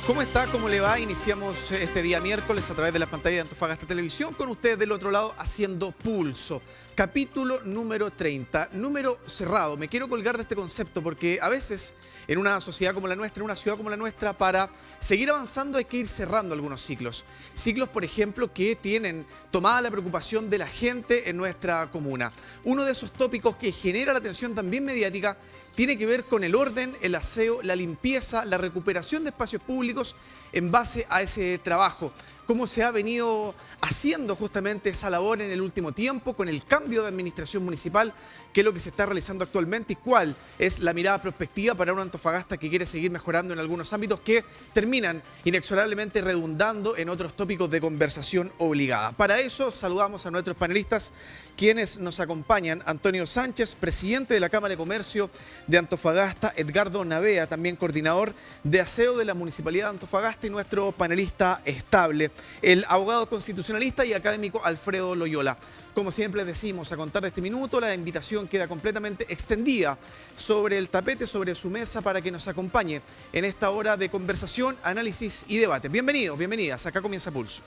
¿Cómo está? ¿Cómo le va? Iniciamos este día miércoles a través de la pantalla de Antofagasta Televisión con ustedes del otro lado haciendo Pulso. Capítulo número 30, número cerrado. Me quiero colgar de este concepto porque a veces en una sociedad como la nuestra, en una ciudad como la nuestra, para seguir avanzando hay que ir cerrando algunos ciclos. Ciclos, por ejemplo, que tienen tomada la preocupación de la gente en nuestra comuna. Uno de esos tópicos que genera la atención también mediática tiene que ver con el orden, el aseo, la limpieza, la recuperación de espacios públicos en base a ese trabajo. Cómo se ha venido haciendo justamente esa labor en el último tiempo con el cambio de administración municipal, qué es lo que se está realizando actualmente y cuál es la mirada prospectiva para una Antofagasta que quiere seguir mejorando en algunos ámbitos que terminan inexorablemente redundando en otros tópicos de conversación obligada. Para eso saludamos a nuestros panelistas quienes nos acompañan. Antonio Sánchez, presidente de la Cámara de Comercio de Antofagasta, Edgardo Navea, también coordinador de aseo de la Municipalidad de Antofagasta y nuestro panelista estable, el abogado constitucionalista y académico Alfredo Loyola. Como siempre decimos, a contar de este minuto, la invitación queda completamente extendida sobre el tapete, sobre su mesa, para que nos acompañe en esta hora de conversación, análisis y debate. Bienvenidos, bienvenidas. Acá comienza Pulso.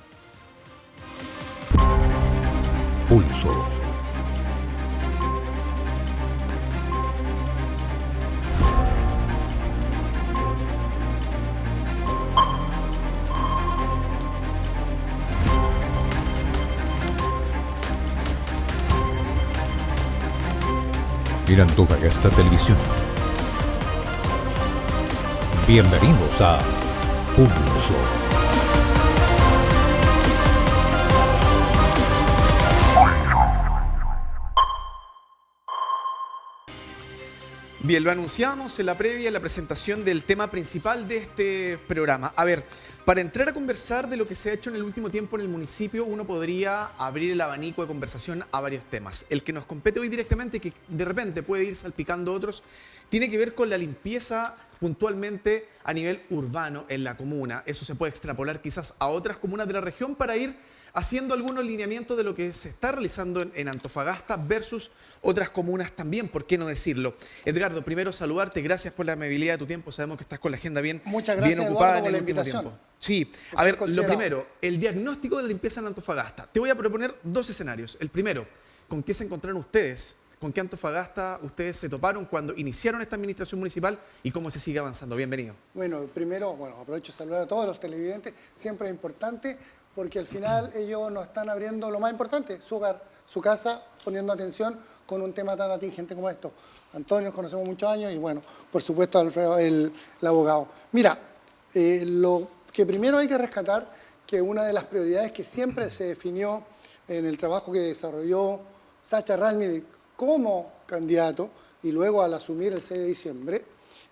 Pulso. En Antofagasta Televisión. Bienvenidos a Pulso. Bien, lo anunciamos en la previa, en la presentación del tema principal de este programa. A ver, para entrar a conversar de lo que se ha hecho en el último tiempo en el municipio, uno podría abrir el abanico de conversación a varios temas. El que nos compete hoy directamente, que de repente puede ir salpicando otros, tiene que ver con la limpieza puntualmente a nivel urbano en la comuna. Eso se puede extrapolar quizás a otras comunas de la región para ir haciendo algunos lineamientos de lo que se está realizando en Antofagasta versus otras comunas también, ¿por qué no decirlo? Edgardo, primero saludarte, gracias por la amabilidad de tu tiempo, sabemos que estás con la agenda bien ocupada. Muchas gracias, Eduardo, por la invitación. Tiempo. Sí, a ver, lo primero, el diagnóstico de la limpieza en Antofagasta. Te voy a proponer dos escenarios. El primero, ¿con qué se encontraron ustedes? ¿Con qué Antofagasta ustedes se toparon cuando iniciaron esta administración municipal y cómo se sigue avanzando? Bienvenido. Bueno, primero, aprovecho de saludar a todos los televidentes, siempre es importante porque al final ellos nos están abriendo lo más importante, su hogar, su casa, poniendo atención con un tema tan atingente como esto. Antonio, nos conocemos muchos años y bueno, por supuesto Alfredo, el abogado. Mira, lo que primero hay que rescatar, que una de las prioridades que siempre se definió en el trabajo que desarrolló Sacha Rasmussen como candidato y luego al asumir el 6 de diciembre,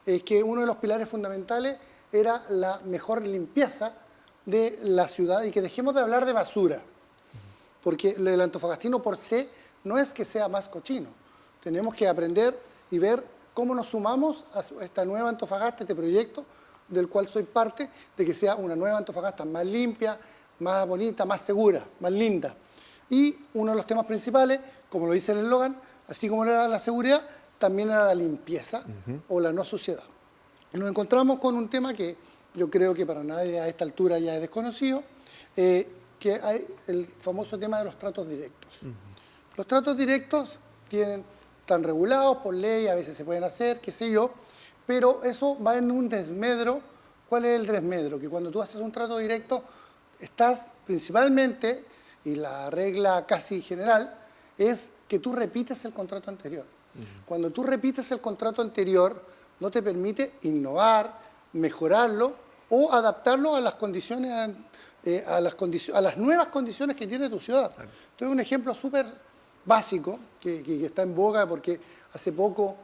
es que uno de los pilares fundamentales era la mejor limpieza de la ciudad y que dejemos de hablar de basura, porque el antofagastino por sí no es que sea más cochino. Tenemos que aprender y ver cómo nos sumamos a esta nueva Antofagasta, este proyecto del cual soy parte, de que sea una nueva Antofagasta más limpia, más bonita, más segura, más linda. Y uno de los temas principales, como lo dice el eslogan, así como era la seguridad, también era la limpieza o la no suciedad. Nos encontramos con un tema que yo creo que para nadie a esta altura ya es desconocido, que hay el famoso tema de los tratos directos. Los tratos directos están regulados por ley, a veces se pueden hacer, qué sé yo, pero eso va en un desmedro. ¿Cuál es el desmedro? Que cuando tú haces un trato directo, estás principalmente, y la regla casi general, es que tú repites el contrato anterior. Cuando tú repites el contrato anterior, no te permite innovar, mejorarlo o adaptarlo a las condiciones, a las nuevas condiciones que tiene tu ciudad. Claro. Entonces, un ejemplo súper básico que está en boga porque hace poco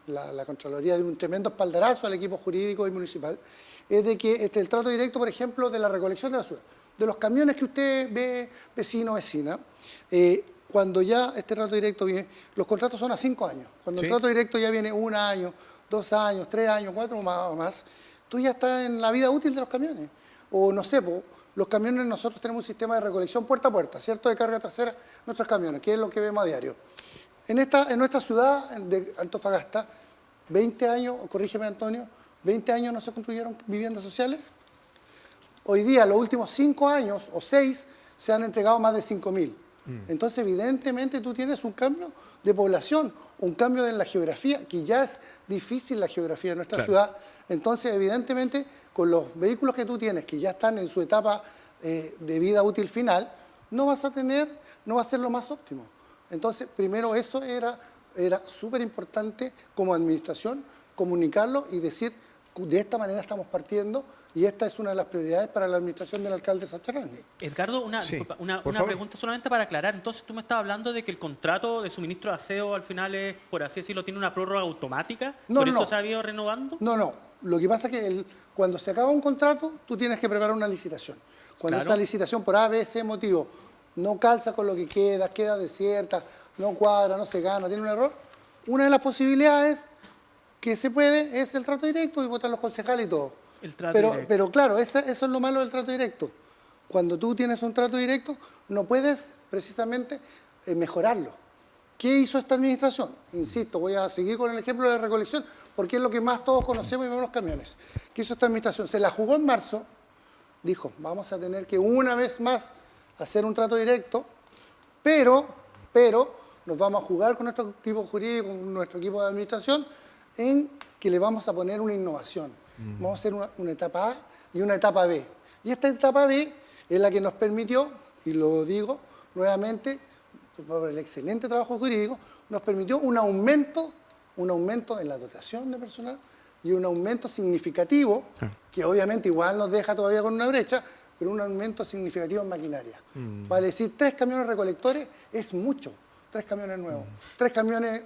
la Contraloría dio un tremendo espaldarazo al equipo jurídico y municipal, es de que el trato directo, por ejemplo, de la recolección de basura, de los camiones que usted ve, vecino o vecina, cuando ya este trato directo viene, los contratos son a 5 años. Cuando el trato directo ya viene 1 año, 2 años, 3 años, 4 más, tú ya estás en la vida útil de los camiones. O no sé, los camiones, nosotros tenemos un sistema de recolección puerta a puerta, ¿cierto? De carga trasera, nuestros camiones, que es lo que vemos a diario. En nuestra ciudad de Antofagasta, 20 años, corrígeme Antonio, 20 años no se construyeron viviendas sociales. Hoy día, los últimos 5 años o 6, se han entregado más de 5.000. Entonces, evidentemente, tú tienes un cambio de población, un cambio en la geografía, que ya es difícil la geografía de nuestra ciudad. Entonces, evidentemente, con los vehículos que tú tienes, que ya están en su etapa de vida útil final, no va a ser lo más óptimo. Entonces, primero eso era súper importante como administración, comunicarlo y decir, de esta manera estamos partiendo y esta es una de las prioridades para la administración del alcalde Sacharani. Edgardo, una pregunta solamente para aclarar. Entonces, tú me estás hablando de que el contrato de suministro de aseo al final es, por así decirlo, tiene una prórroga automática. ¿Por eso se ha ido renovando? No. Lo que pasa es que cuando se acaba un contrato, tú tienes que preparar una licitación. Cuando esa licitación por A, B, C motivo no calza con lo que queda desierta, no cuadra, no se gana, tiene un error, una de las posibilidades que se puede es el trato directo y votar los concejales y todo. Pero claro, eso es lo malo del trato directo. Cuando tú tienes un trato directo, no puedes precisamente mejorarlo. ¿Qué hizo esta administración? Insisto, voy a seguir con el ejemplo de la recolección, porque es lo que más todos conocemos y vemos los camiones. ¿Qué hizo esta administración? Se la jugó en marzo, dijo, vamos a tener que una vez más hacer un trato directo, pero nos vamos a jugar con nuestro equipo jurídico, con nuestro equipo de administración, en que le vamos a poner una innovación. Vamos a hacer una etapa A y una etapa B. Y esta etapa B es la que nos permitió, y lo digo nuevamente, por el excelente trabajo jurídico, nos permitió un aumento en la dotación de personal y un aumento significativo, que obviamente igual nos deja todavía con una brecha, pero un aumento significativo en maquinaria. Vale decir, 3 camiones recolectores es mucho, 3 camiones nuevos, 3 camiones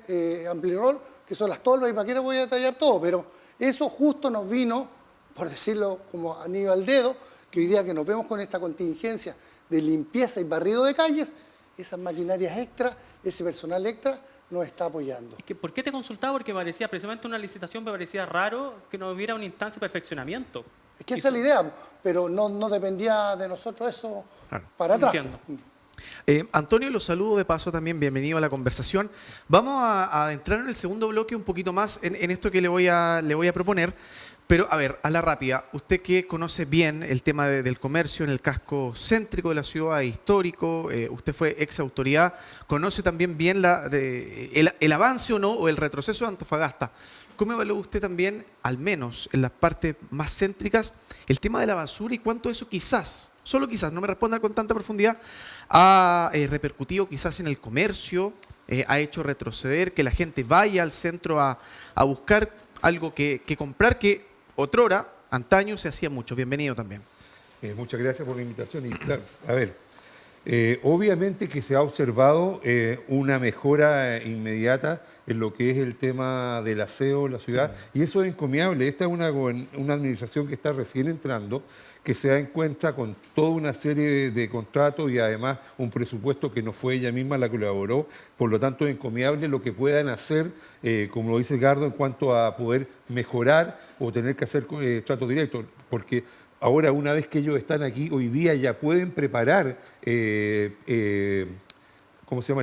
amplirol, que son las tolvas y para qué les voy a detallar todo, pero eso justo nos vino, por decirlo como anillo al dedo, que hoy día que nos vemos con esta contingencia de limpieza y barrido de calles, esas maquinarias extra, ese personal extra, nos está apoyando. ¿Por qué te consultaba? Porque parecía, precisamente una licitación, me parecía raro que no hubiera una instancia de perfeccionamiento. Es que esa es la idea, pero no dependía de nosotros eso para atrás. Entiendo. Antonio, los saludo de paso también, bienvenido a la conversación. Vamos a entrar en el segundo bloque un poquito más en esto que le voy a proponer, pero a ver, a la rápida, usted que conoce bien el tema del comercio en el casco céntrico de la ciudad, histórico, usted fue ex autoridad, conoce también bien el avance o no, o el retroceso de Antofagasta. ¿Cómo evalúa usted también, al menos en las partes más céntricas, el tema de la basura y cuánto eso quizás, solo quizás, no me responda con tanta profundidad, ha repercutido quizás en el comercio, ha hecho retroceder, que la gente vaya al centro a buscar algo que comprar, que otrora, antaño, se hacía mucho? Bienvenido también. Muchas gracias por la invitación. Y claro, a ver, obviamente que se ha observado una mejora inmediata en lo que es el tema del aseo en la ciudad, y eso es encomiable. Esta es una administración que está recién entrando, que se da en cuenta con toda una serie de contratos y además un presupuesto que no fue ella misma la que lo elaboró. Por lo tanto, es encomiable lo que puedan hacer, como lo dice Edgardo, en cuanto a poder mejorar o tener que hacer trato directo, porque ahora, una vez que ellos están aquí, hoy día ya pueden preparar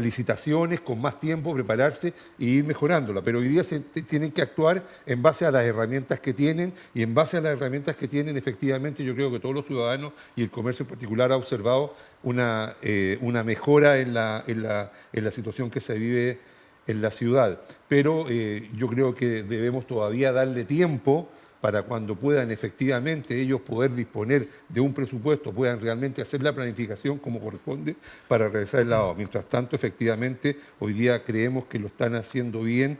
licitaciones con más tiempo, prepararse e ir mejorándola. Pero hoy día tienen que actuar en base a las herramientas que tienen, y en base a las herramientas que tienen, efectivamente, yo creo que todos los ciudadanos y el comercio en particular ha observado una mejora en la situación que se vive en la ciudad. Pero yo creo que debemos todavía darle tiempo para cuando puedan efectivamente ellos poder disponer de un presupuesto, puedan realmente hacer la planificación como corresponde para realizar el lavado. Mientras tanto, efectivamente, hoy día creemos que lo están haciendo bien.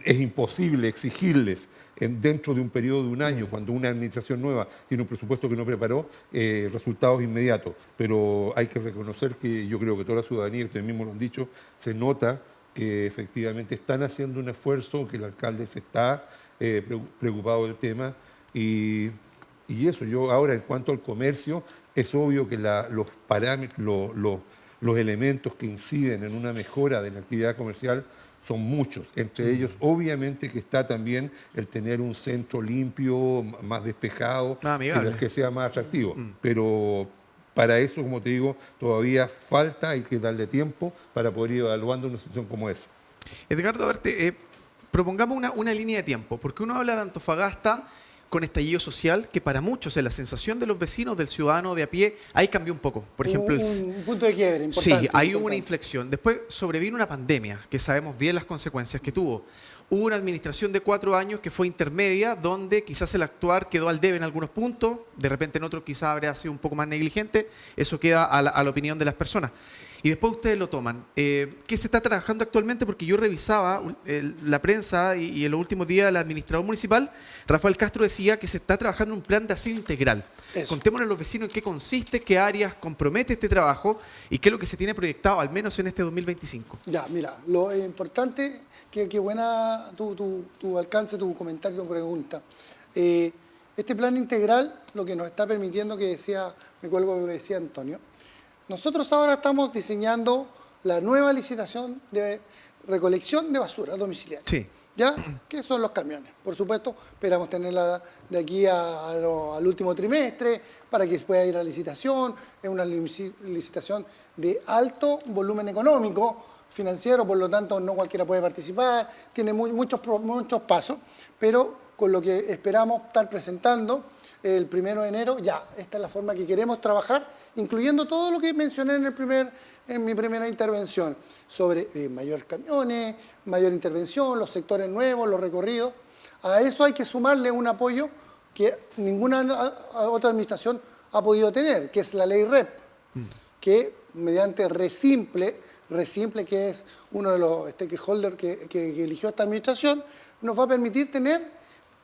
Es imposible exigirles dentro de un periodo de un año, cuando una administración nueva tiene un presupuesto que no preparó, resultados inmediatos. Pero hay que reconocer que yo creo que toda la ciudadanía, y ustedes mismos lo han dicho, se nota que efectivamente están haciendo un esfuerzo, que el alcalde se está preocupado del tema, y eso. Yo ahora, en cuanto al comercio, es obvio que los parámetros, los elementos que inciden en una mejora de la actividad comercial son muchos. Entre ellos, obviamente, que está también el tener un centro limpio, más despejado, que sea más atractivo. Pero para eso, como te digo, todavía falta, hay que darle tiempo para poder ir evaluando una situación como esa. Edgardo, a verte, propongamos una línea de tiempo, porque uno habla de Antofagasta con estallido social que para muchos en la sensación de los vecinos, del ciudadano de a pie, ahí cambió un poco. Por ejemplo, un punto de quiebre importante. Sí, ahí hubo una inflexión. Después sobrevino una pandemia, que sabemos bien las consecuencias que tuvo. Hubo una administración de 4 años que fue intermedia, donde quizás el actuar quedó al debe en algunos puntos, de repente en otros quizás habría sido un poco más negligente, eso queda a la opinión de las personas. Y después ustedes lo toman. ¿Qué se está trabajando actualmente? Porque yo revisaba la prensa y en los últimos días el administrador municipal, Rafael Castro, decía que se está trabajando en un plan de aseo integral. Contémosle a los vecinos en qué consiste, qué áreas compromete este trabajo y qué es lo que se tiene proyectado, al menos en este 2025. Ya, mira, lo importante, qué buena tu alcance, tu comentario, tu pregunta. Este plan integral, lo que nos está permitiendo, que decía, me cuelgo lo que decía Antonio, nosotros ahora estamos diseñando la nueva licitación de recolección de basura domiciliaria. Sí. ¿Ya? ¿Qué son los camiones? Por supuesto, esperamos tenerla de aquí al último trimestre para que pueda ir a la licitación. Es una licitación de alto volumen económico, financiero, por lo tanto no cualquiera puede participar, tiene muchos pasos, pero con lo que esperamos estar presentando el 1 de enero, ya, esta es la forma que queremos trabajar, incluyendo todo lo que mencioné en mi primera intervención, sobre mayor camiones, mayor intervención, los sectores nuevos, los recorridos. A eso hay que sumarle un apoyo que ninguna otra administración ha podido tener, que es la ley REP, que mediante Resimple, que es uno de los stakeholders que eligió esta administración, nos va a permitir tener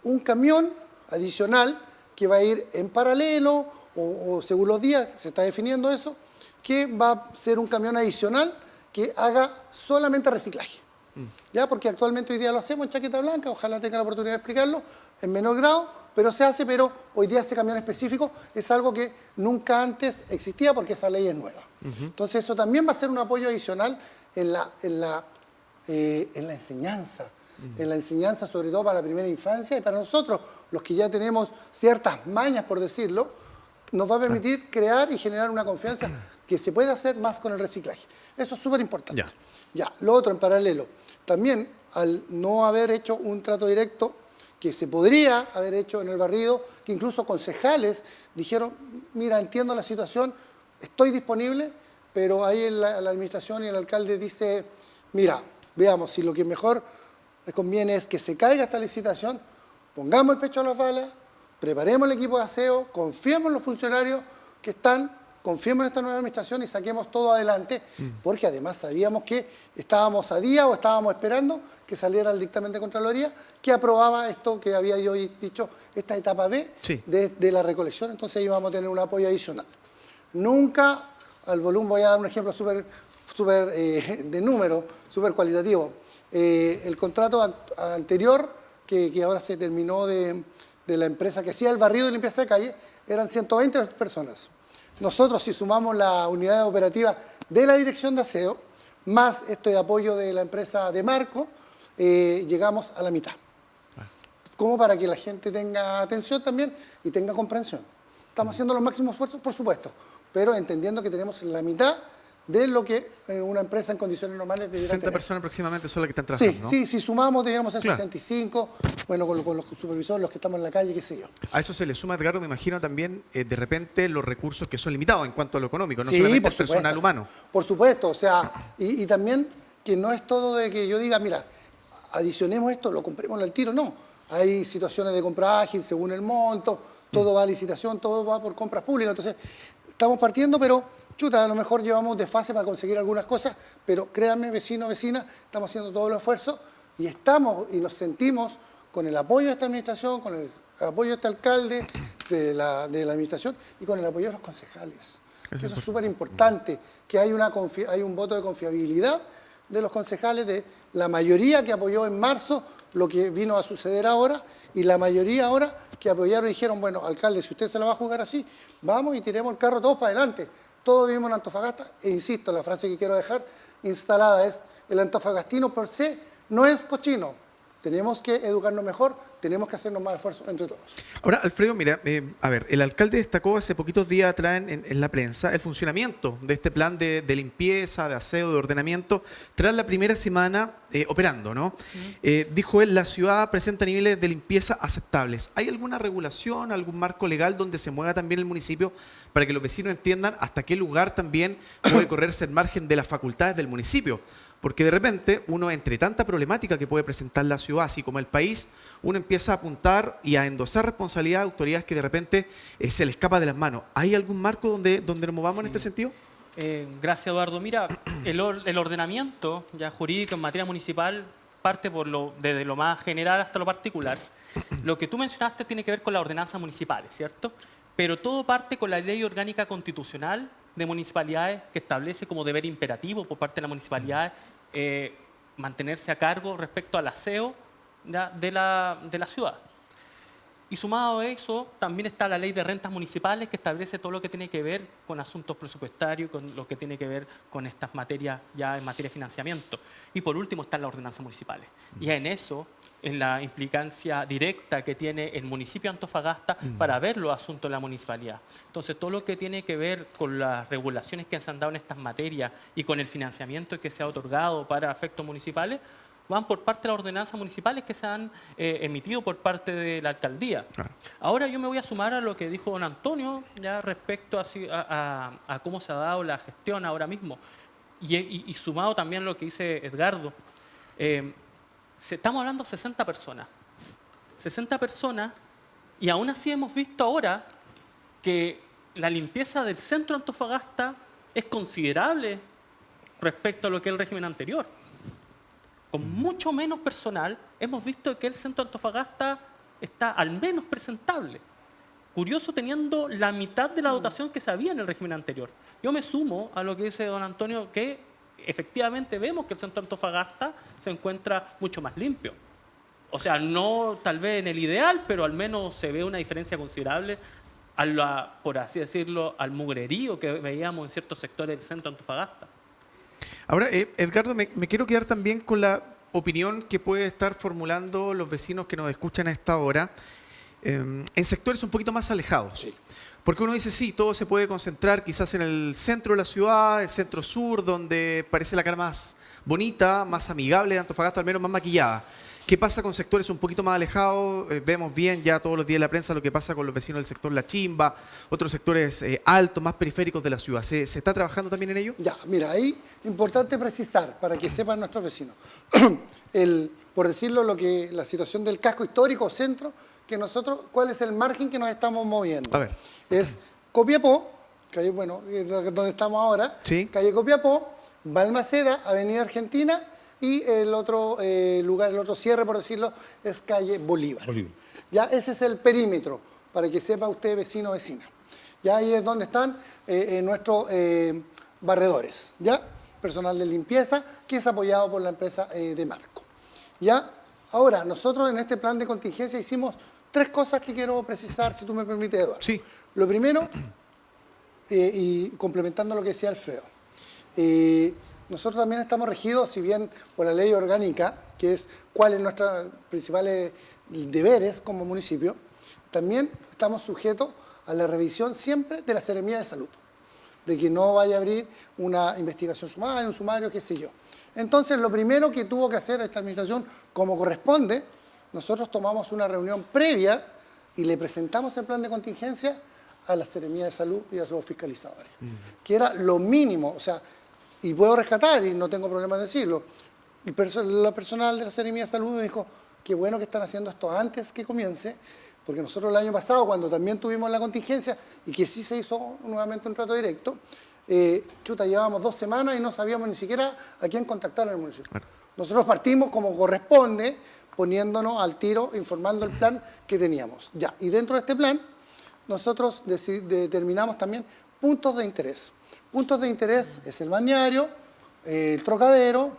un camión adicional que va a ir en paralelo o según los días, se está definiendo eso, que va a ser un camión adicional que haga solamente reciclaje. ¿Ya? Porque actualmente hoy día lo hacemos en chaqueta blanca, ojalá tenga la oportunidad de explicarlo, en menor grado, pero se hace, pero hoy día ese camión específico es algo que nunca antes existía porque esa ley es nueva. Entonces eso también va a ser un apoyo adicional en la enseñanza. En la enseñanza, sobre todo para la primera infancia y para nosotros, los que ya tenemos ciertas mañas, por decirlo, nos va a permitir crear y generar una confianza que se puede hacer más con el reciclaje. Eso es súper importante. Ya, lo otro en paralelo. También, al no haber hecho un trato directo, que se podría haber hecho en el barrido, que incluso concejales dijeron, mira, entiendo la situación, estoy disponible, pero ahí la administración y el alcalde dice, mira, veamos, si lo que mejor les conviene es que se caiga esta licitación, pongamos el pecho a las balas, preparemos el equipo de aseo, confiemos en los funcionarios que están, confiemos en esta nueva administración y saquemos todo adelante, porque además sabíamos que estábamos a día o estábamos esperando que saliera el dictamen de Contraloría que aprobaba esto que había yo dicho, esta etapa B de la recolección, entonces ahí vamos a tener un apoyo adicional. Nunca, al volumen, voy a dar un ejemplo súper de número, súper cualitativo. El contrato anterior, que ahora se terminó de la empresa que hacía el barrido y limpieza de calle, eran 120 personas. Nosotros, si sumamos la unidad operativa de la Dirección de Aseo, más este apoyo de la empresa de Marco, llegamos a la mitad. Como para que la gente tenga atención también y tenga comprensión. Estamos haciendo los máximos esfuerzos, por supuesto, pero entendiendo que tenemos la mitad de lo que una empresa en condiciones normales debería 60 tener. Personas aproximadamente son las que están trabajando, Sí, ¿no? sí, si sumamos, deberíamos ser 65, bueno, con los supervisores, los que estamos en la calle, qué sé yo. A eso se le suma, Edgardo, me imagino también, de repente, los recursos que son limitados en cuanto a lo económico, no Sí, solamente por el personal supuesto. humano. Por supuesto, o sea, y también que no es todo de que yo diga, mira, adicionemos esto, lo compremos al tiro, no. Hay situaciones de compra ágil según el monto, todo va a licitación, todo va por compras públicas, entonces estamos partiendo, pero chuta, a lo mejor llevamos desfase para conseguir algunas cosas, pero créanme, vecinos, vecinas, estamos haciendo todos los esfuerzos y estamos y nos sentimos con el apoyo de esta administración, con el apoyo de este alcalde, de la administración y con el apoyo de los concejales. Eso es súper importante, que hay un voto de confiabilidad de los concejales, de la mayoría que apoyó en marzo lo que vino a suceder ahora y la mayoría ahora que apoyaron y dijeron, bueno, alcalde, si usted se la va a jugar así, vamos y tiremos el carro todos para adelante. Todos vivimos en Antofagasta e insisto, la frase que quiero dejar instalada es, el antofagastino por se no es cochino. Tenemos que educarnos mejor tenemos que hacernos más esfuerzos entre todos. Ahora, Alfredo, mira, a ver, el alcalde destacó hace poquitos días atrás en la prensa el funcionamiento de este plan de limpieza, de aseo, de ordenamiento, tras la primera semana operando, ¿no? Dijo él, la ciudad presenta niveles de limpieza aceptables. ¿Hay alguna regulación, algún marco legal donde se mueva también el municipio para que los vecinos entiendan hasta qué lugar también puede correrse el margen de las facultades del municipio? Porque de repente uno, entre tanta problemática que puede presentar la ciudad, así como el país, uno empieza a apuntar y a endosar responsabilidad a autoridades que de repente se le escapa de las manos. ¿Hay algún marco donde nos movamos en este sentido? Gracias, Eduardo. Mira, el ordenamiento ya jurídico en materia municipal parte desde lo más general hasta lo particular. Lo que tú mencionaste tiene que ver con las ordenanzas municipales, ¿cierto? Pero todo parte con la Ley Orgánica Constitucional de Municipalidades, que establece como deber imperativo por parte de las municipalidades mantenerse a cargo respecto al aseo de la ciudad. Y sumado a eso, también está la Ley de Rentas Municipales, que establece todo lo que tiene que ver con asuntos presupuestarios, con lo que tiene que ver con estas materias ya en materia de financiamiento. Y por último están las ordenanzas municipales. Y en eso, en la implicancia directa que tiene el municipio de Antofagasta para ver los asuntos de la municipalidad. Entonces, todo lo que tiene que ver con las regulaciones que se han dado en estas materias y con el financiamiento que se ha otorgado para efectos municipales, van por parte de las ordenanzas municipales que se han emitido por parte de la alcaldía. Claro. Ahora yo me voy a sumar a lo que dijo don Antonio ya respecto a cómo se ha dado la gestión ahora mismo y sumado también a lo que dice Edgardo. Estamos hablando de 60 personas. 60 personas y aún así hemos visto ahora que la limpieza del centro de Antofagasta es considerable respecto a lo que es el régimen anterior. Con mucho menos personal, hemos visto que el centro de Antofagasta está al menos presentable. Curioso, teniendo la mitad de la dotación que se había en el régimen anterior. Yo me sumo a lo que dice don Antonio, que efectivamente vemos que el centro de Antofagasta se encuentra mucho más limpio. O sea, no tal vez en el ideal, pero al menos se ve una diferencia considerable, por así decirlo, al mugrerío que veíamos en ciertos sectores del centro de Antofagasta. Ahora, Edgardo, me quiero quedar también con la opinión que puede estar formulando los vecinos que nos escuchan a esta hora en sectores un poquito más alejados. Sí. Porque uno dice, sí, todo se puede concentrar quizás en el centro de la ciudad, el centro sur, donde parece la cara más bonita, más amigable de Antofagasta, al menos más maquillada. ¿Qué pasa con sectores un poquito más alejados? Vemos bien ya todos los días en la prensa lo que pasa con los vecinos del sector La Chimba, otros sectores altos, más periféricos de la ciudad. ¿Se está trabajando también en ello? Ya, mira, ahí importante precisar para que sepan nuestros vecinos. Por decirlo, la situación del casco histórico centro, que nosotros, ¿cuál es el margen que nos estamos moviendo? A ver. Es Copiapó, calle, bueno, donde estamos ahora, ¿sí? Calle Copiapó, Balmaceda, Avenida Argentina, y el otro lugar, el otro cierre, por decirlo, es calle Bolívar. Ya ese es el perímetro, para que sepa usted, vecino o vecina. Ya ahí es donde están nuestros barredores, ¿ya? Personal de limpieza, que es apoyado por la empresa de Marco. ¿Ya? Ahora, nosotros en este plan de contingencia hicimos 3 cosas que quiero precisar, si tú me permites, Eduardo. Sí. Lo primero, y complementando lo que decía Alfredo, nosotros también estamos regidos, si bien por la ley orgánica, que es cuáles son nuestros principales deberes como municipio, también estamos sujetos a la revisión siempre de la Seremía de Salud, de que no vaya a abrir una investigación sumaria, un sumario, qué sé yo. Entonces, lo primero que tuvo que hacer esta administración, como corresponde, nosotros tomamos una reunión previa y le presentamos el plan de contingencia a la Seremía de Salud y a sus fiscalizadores, que era lo mínimo, o sea, y puedo rescatar, y no tengo problema en decirlo, la personal de la Seremía de Salud me dijo, qué bueno que están haciendo esto antes que comience, porque nosotros el año pasado, cuando también tuvimos la contingencia, y que sí se hizo nuevamente un trato directo, llevábamos 2 semanas y no sabíamos ni siquiera a quién contactar en el municipio. Bueno. Nosotros partimos como corresponde, poniéndonos al tiro, informando el plan que teníamos. Ya, y dentro de este plan, nosotros determinamos también puntos de interés. Puntos de interés es el balneario, el Trocadero,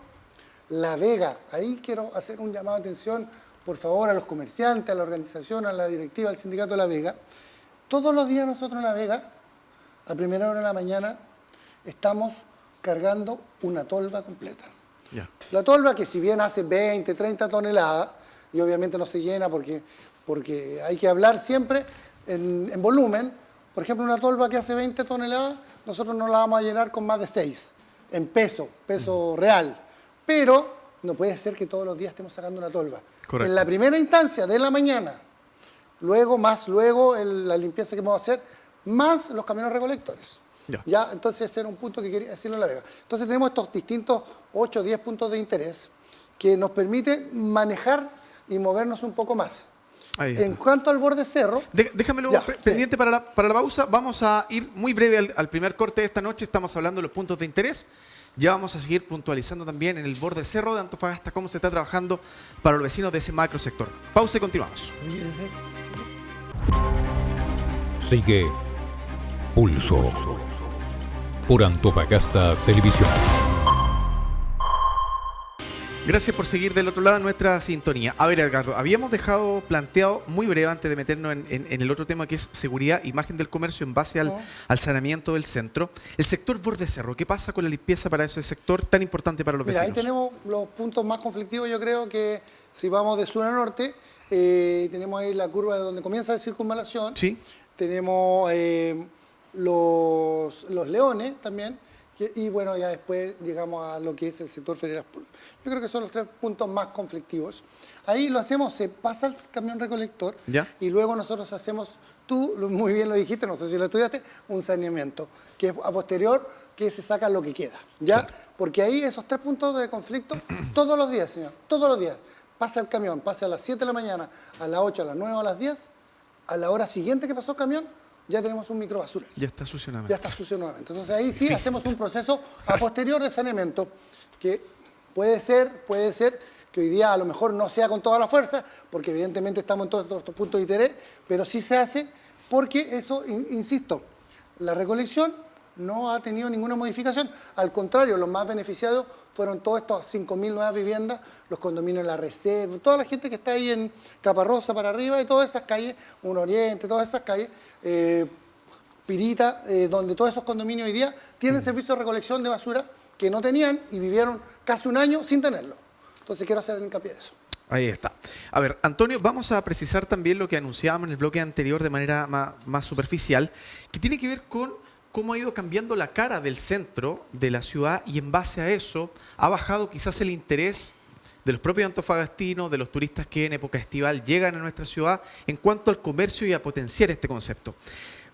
La Vega. Ahí quiero hacer un llamado de atención, por favor, a los comerciantes, a la organización, a la directiva del sindicato de La Vega. Todos los días nosotros en La Vega, a primera hora de la mañana, estamos cargando una tolva completa. Yeah. La tolva, que si bien hace 20, 30 toneladas, y obviamente no se llena porque hay que hablar siempre en volumen. Por ejemplo, una tolva que hace 20 toneladas, nosotros no la vamos a llenar con más de 6, en peso real. Pero no puede ser que todos los días estemos sacando una tolva. Correcto. En la primera instancia de la mañana, luego la limpieza que vamos a hacer, más los camiones recolectores. Ya, entonces ese era un punto que quería decirlo en La Vega. Entonces tenemos estos distintos 8 o 10 puntos de interés que nos permiten manejar y movernos un poco más. En cuanto al borde cerro... Déjamelo pendiente para la pausa. Vamos a ir muy breve al primer corte de esta noche. Estamos hablando de los puntos de interés. Ya vamos a seguir puntualizando también en el borde cerro de Antofagasta cómo se está trabajando para los vecinos de ese macro sector. Pausa y continuamos. Sigue Pulso por Antofagasta Televisión. Gracias por seguir del otro lado de nuestra sintonía. A ver, Edgardo, habíamos dejado planteado muy breve antes de meternos en el otro tema que es seguridad, imagen del comercio en base al saneamiento del centro. El sector borde cerro, ¿qué pasa con la limpieza para ese sector tan importante para los vecinos? Ahí tenemos los puntos más conflictivos, yo creo que si vamos de sur a norte, tenemos ahí la curva de donde comienza la circunvalación. Sí. Tenemos los leones también. Y bueno, ya después llegamos a lo que es el sector Federal Pool. Yo creo que son los 3 puntos más conflictivos. Ahí lo hacemos, se pasa el camión recolector y luego nosotros hacemos, tú muy bien lo dijiste, no sé si lo estudiaste, un saneamiento, que es a posterior que se saca lo que queda, ¿ya? Claro. Porque ahí esos 3 puntos de conflicto, todos los días, señor, todos los días, pasa el camión, pasa a las 7 de la mañana, a las 8, a las 9, a las 10, a la hora siguiente que pasó el camión, ya tenemos un microbasural. Ya está sucio nuevamente. Ya está sucio nuevamente. Entonces ahí sí hacemos un proceso a posterior de saneamiento que puede ser que hoy día a lo mejor no sea con toda la fuerza, porque evidentemente estamos en todos estos puntos de interés, pero sí se hace porque eso, insisto, la recolección no ha tenido ninguna modificación. Al contrario, los más beneficiados fueron todas estas 5.000 nuevas viviendas, los condominios de La Reserva, toda la gente que está ahí en Caparrosa para arriba y todas esas calles, Un Oriente, todas esas calles, Pirita, donde todos esos condominios hoy día tienen servicio de recolección de basura que no tenían y vivieron casi un año sin tenerlo. Entonces quiero hacer hincapié de eso. Ahí está. A ver, Antonio, vamos a precisar también lo que anunciábamos en el bloque anterior de manera más superficial, que tiene que ver con cómo ha ido cambiando la cara del centro de la ciudad y en base a eso ha bajado quizás el interés de los propios antofagastinos, de los turistas que en época estival llegan a nuestra ciudad en cuanto al comercio y a potenciar este concepto.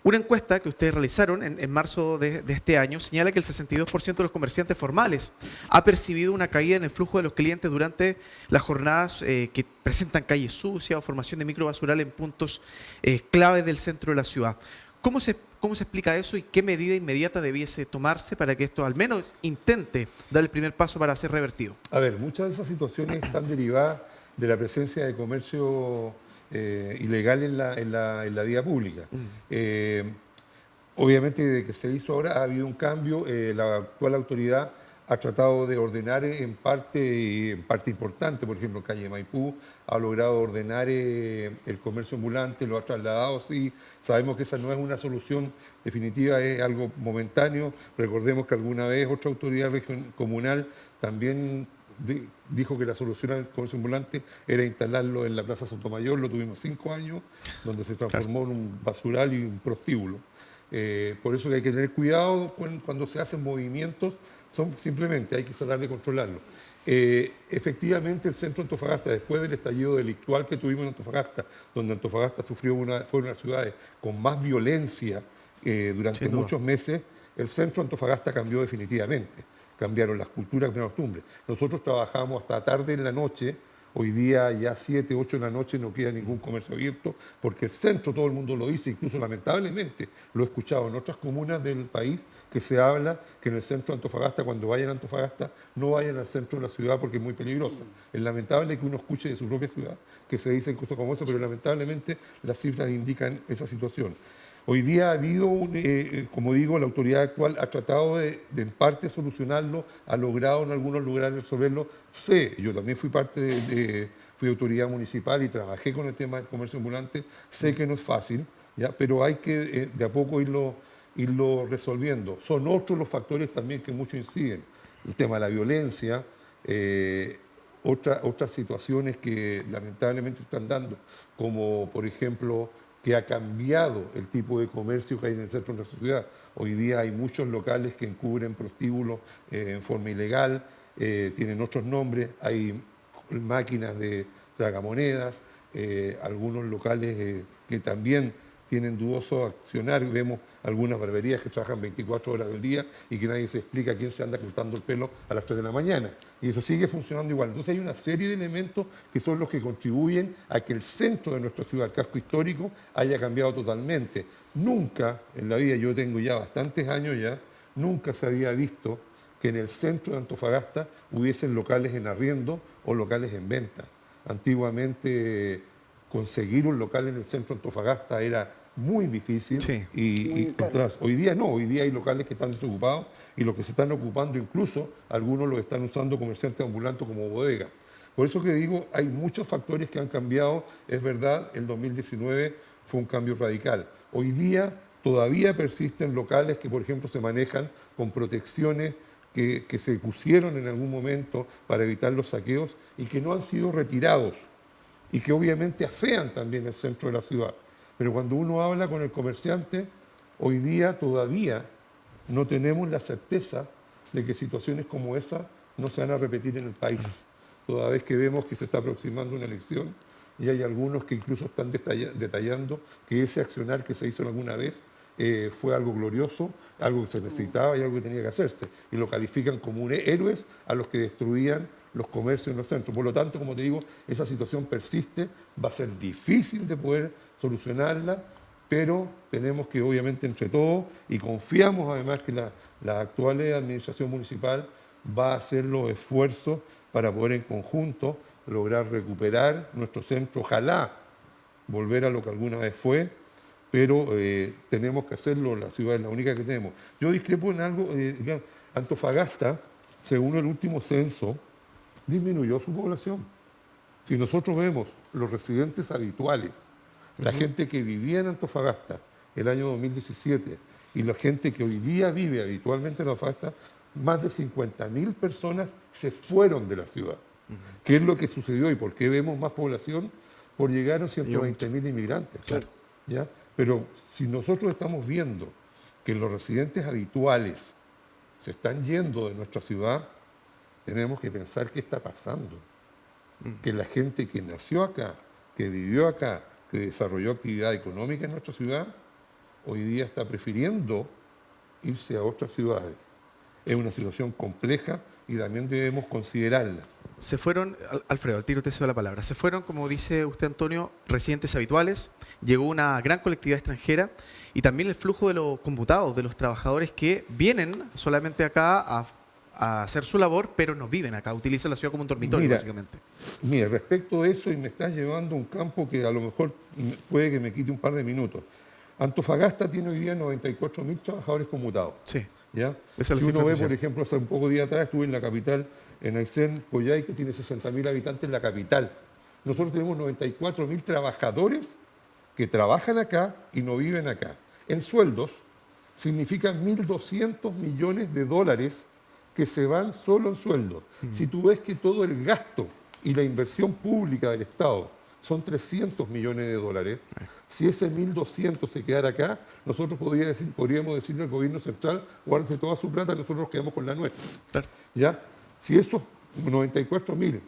Una encuesta que ustedes realizaron en marzo de este año señala que el 62% de los comerciantes formales ha percibido una caída en el flujo de los clientes durante las jornadas que presentan calles sucias o formación de microbasural en puntos claves del centro de la ciudad. ¿Cómo se explica eso y qué medida inmediata debiese tomarse para que esto al menos intente dar el primer paso para ser revertido? A ver, muchas de esas situaciones están derivadas de la presencia de comercio ilegal en la vía pública. Obviamente, desde que se hizo ahora ha habido un cambio. La actual autoridad ha tratado de ordenar en parte importante, por ejemplo, calle Maipú, ha logrado ordenar el comercio ambulante, lo ha trasladado, sí. Sabemos que esa no es una solución definitiva, es algo momentáneo. Recordemos que alguna vez otra autoridad comunal también dijo que la solución al comercio ambulante era instalarlo en la Plaza Sotomayor, lo tuvimos 5 años, donde se transformó en un basural y un prostíbulo. Por eso que hay que tener cuidado cuando se hacen movimientos, simplemente hay que tratar de controlarlo. Efectivamente, el centro de Antofagasta, después del estallido delictual que tuvimos en Antofagasta, donde Antofagasta fue una de las ciudades con más violencia durante muchos meses, el centro de Antofagasta cambió definitivamente. Cambiaron las culturas, cambiaron las costumbres. Nosotros trabajamos hasta tarde en la noche. Hoy día ya 7, 8 de la noche no queda ningún comercio abierto porque el centro, todo el mundo lo dice, incluso lamentablemente lo he escuchado en otras comunas del país que se habla que en el centro de Antofagasta, cuando vayan a Antofagasta, no vayan al centro de la ciudad porque es muy peligrosa. Es lamentable que uno escuche de su propia ciudad que se dicen cosas como eso, pero lamentablemente las cifras indican esa situación. Hoy día ha habido, como digo, la autoridad actual ha tratado de en parte solucionarlo, ha logrado en algunos lugares resolverlo. Yo también fui fui autoridad municipal y trabajé con el tema del comercio ambulante. Sé que no es fácil, ¿ya? Pero hay que de a poco irlo resolviendo. Son otros los factores también que muchos inciden. El tema de la violencia. otras situaciones que lamentablemente se están dando, como por ejemplo que ha cambiado el tipo de comercio que hay en el centro de nuestra ciudad. Hoy día hay muchos locales que encubren prostíbulos en forma ilegal, tienen otros nombres, hay máquinas de tragamonedas, algunos locales que también tienen dudoso accionar. Vemos algunas barberías que trabajan 24 horas del día y que nadie se explica a quién se anda cortando el pelo a las 3 de la mañana. Y eso sigue funcionando igual. Entonces hay una serie de elementos que son los que contribuyen a que el centro de nuestra ciudad, el casco histórico, haya cambiado totalmente. Nunca en la vida, yo tengo ya bastantes años ya, nunca se había visto que en el centro de Antofagasta hubiesen locales en arriendo o locales en venta. Antiguamente conseguir un local en el centro de Antofagasta era muy difícil. Sí. Muy caro. Hoy día no, hoy día hay locales que están desocupados y los que se están ocupando incluso, algunos los están usando comerciantes ambulantes como bodegas. Por eso que digo, hay muchos factores que han cambiado. Es verdad, el 2019 fue un cambio radical. Hoy día todavía persisten locales que, por ejemplo, se manejan con protecciones que se pusieron en algún momento para evitar los saqueos y que no han sido retirados y que obviamente afean también el centro de la ciudad. Pero cuando uno habla con el comerciante, hoy día todavía no tenemos la certeza de que situaciones como esa no se van a repetir en el país. Toda vez que vemos que se está aproximando una elección y hay algunos que incluso están detallando que ese accionar que se hizo alguna vez fue algo glorioso, algo que se necesitaba y algo que tenía que hacerse. Y lo califican como héroes a los que destruían los comercios en los centros. Por lo tanto, como te digo, esa situación persiste, va a ser difícil de poder solucionarla, pero tenemos que, obviamente, entre todos, y confiamos además que la actual administración municipal va a hacer los esfuerzos para poder en conjunto lograr recuperar nuestro centro, ojalá volver a lo que alguna vez fue, pero tenemos que hacerlo, la ciudad es la única que tenemos. Yo discrepo en algo, Antofagasta, según el último censo, disminuyó su población. Si nosotros vemos los residentes habituales, la gente que vivía en Antofagasta el año 2017 y la gente que hoy día vive habitualmente en Antofagasta, más de 50.000 personas se fueron de la ciudad. ¿Qué es lo que sucedió y por qué vemos más población? Por llegaron 120.000 inmigrantes. Claro. ¿Ya? Pero si nosotros estamos viendo que los residentes habituales se están yendo de nuestra ciudad, tenemos que pensar qué está pasando. Que la gente que nació acá, que vivió acá, que desarrolló actividad económica en nuestra ciudad, hoy día está prefiriendo irse a otras ciudades. Es una situación compleja y también debemos considerarla. Se fueron, Alfredo, al tiro te cedo la palabra, se fueron, como dice usted, Antonio, residentes habituales, llegó una gran colectividad extranjera y también el flujo de los computados, de los trabajadores que vienen solamente acá a hacer su labor, pero no viven acá, utilizan la ciudad como un dormitorio, básicamente. Mira, respecto a eso, y me estás llevando a un campo que a lo mejor puede que me quite un par de minutos. Antofagasta tiene hoy día 94.000 trabajadores conmutados. Sí. ¿Ya? Esa es la si cifra uno ve, oficial. por ejemplo, hace un poco de día atrás estuve en la capital, en Aysén, Coyhai, que tiene 60.000 habitantes en la capital. Nosotros tenemos 94.000 trabajadores que trabajan acá y no viven acá. En sueldos significan 1.200 millones de dólares que se van solo en sueldos. Si tú ves que todo el gasto y la inversión pública del Estado son 300 millones de dólares, si ese 1.200 se quedara acá, nosotros podríamos decirle al gobierno central, guárdese toda su plata, nosotros nos quedamos con la nuestra. Claro. ¿Ya? Si esos 94.000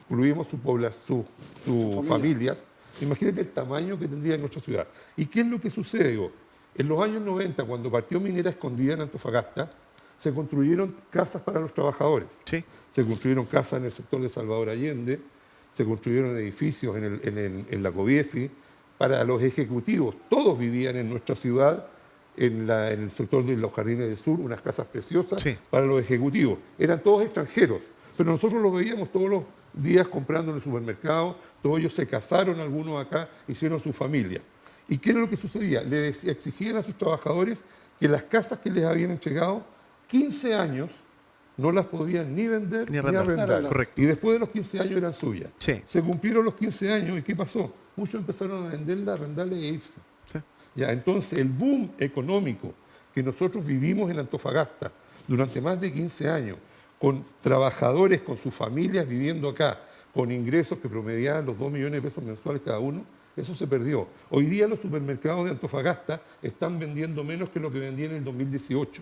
incluimos sus familias, imagínate el tamaño que tendría nuestra ciudad. ¿Y qué es lo que sucede? En los años 90, cuando partió Minera Escondida en Antofagasta, se construyeron casas para los trabajadores. Sí. Se construyeron casas en el sector de Salvador Allende, se construyeron edificios en la Coviefi para los ejecutivos. Todos vivían en nuestra ciudad, en el sector de los Jardines del Sur, unas casas preciosas para los ejecutivos. Eran todos extranjeros, pero nosotros los veíamos todos los días comprando en el supermercado. Todos ellos se casaron, algunos acá, hicieron su familia. ¿Y qué era lo que sucedía? Le exigían a sus trabajadores que las casas que les habían entregado 15 años no las podían ni vender ni arrendar. Correcto. Y después de los 15 años eran suyas. Sí. Se cumplieron los 15 años y ¿qué pasó? Muchos empezaron a venderla, arrendarla e irse. Sí. Ya, entonces, el boom económico que nosotros vivimos en Antofagasta durante más de 15 años, con trabajadores, con sus familias viviendo acá, con ingresos que promediaban los 2 millones de pesos mensuales cada uno, eso se perdió. Hoy día los supermercados de Antofagasta están vendiendo menos que lo que vendían en el 2018.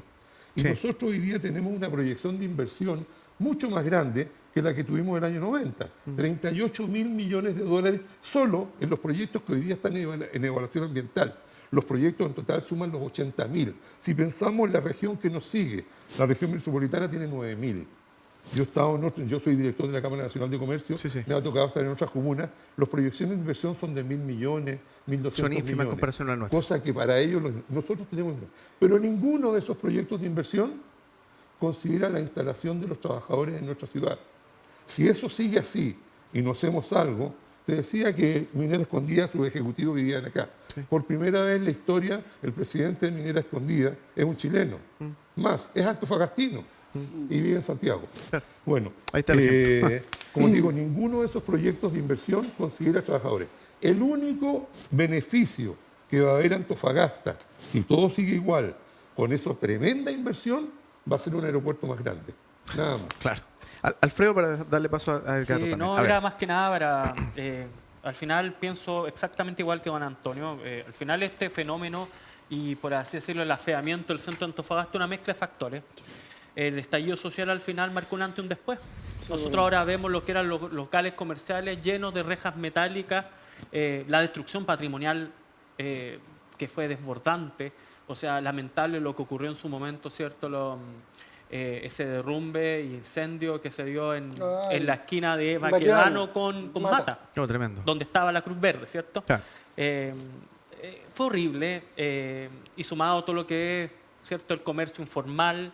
Y Sí. nosotros hoy día tenemos una proyección de inversión mucho más grande que la que tuvimos en el año 90. 38.000 millones de dólares solo en los proyectos que hoy día están en evaluación ambiental. Los proyectos en total suman los 80.000. Si pensamos en la región que nos sigue, la región metropolitana tiene 9.000. Yo soy director de la Cámara Nacional de Comercio, Sí, sí. me ha tocado estar en otras comunas. Las proyecciones de inversión son de 1.000 millones, 1.200 Son ínfimas en millones. comparación a la nuestra. Cosa que para ellos, nosotros tenemos... Pero ninguno de esos proyectos de inversión considera la instalación de los trabajadores en nuestra ciudad. Si eso sigue así y no hacemos algo, te decía que Minera Escondida, sus ejecutivos vivían acá. Sí. Por primera vez en la historia, el presidente de Minera Escondida es un chileno. Más, es antofagastino y vive en Santiago. Claro. Bueno, Ahí está el ejemplo. como digo, ninguno de esos proyectos de inversión considera trabajadores. El único beneficio que va a haber Antofagasta, si todo sigue igual, con esa tremenda inversión, va a ser un aeropuerto más grande. Nada más. Claro. Alfredo, para darle paso a Edgardo Sí, también. no, A ver. era más que nada para... al final pienso exactamente igual que don Antonio. Al final este fenómeno y, por así decirlo, el afeamiento del centro de Antofagasta es una mezcla de factores. El estallido social al final marcó un antes y un después. Nosotros ahora vemos lo que eran los locales comerciales llenos de rejas metálicas, la destrucción patrimonial que fue desbordante. O sea, lamentable lo que ocurrió en su momento, ¿cierto? Ese derrumbe y incendio que se dio en la esquina de Baquedano con Mata, No, tremendo. donde estaba la Cruz Verde, ¿cierto? Claro. Fue horrible y sumado a todo lo que es, ¿cierto?, el comercio informal,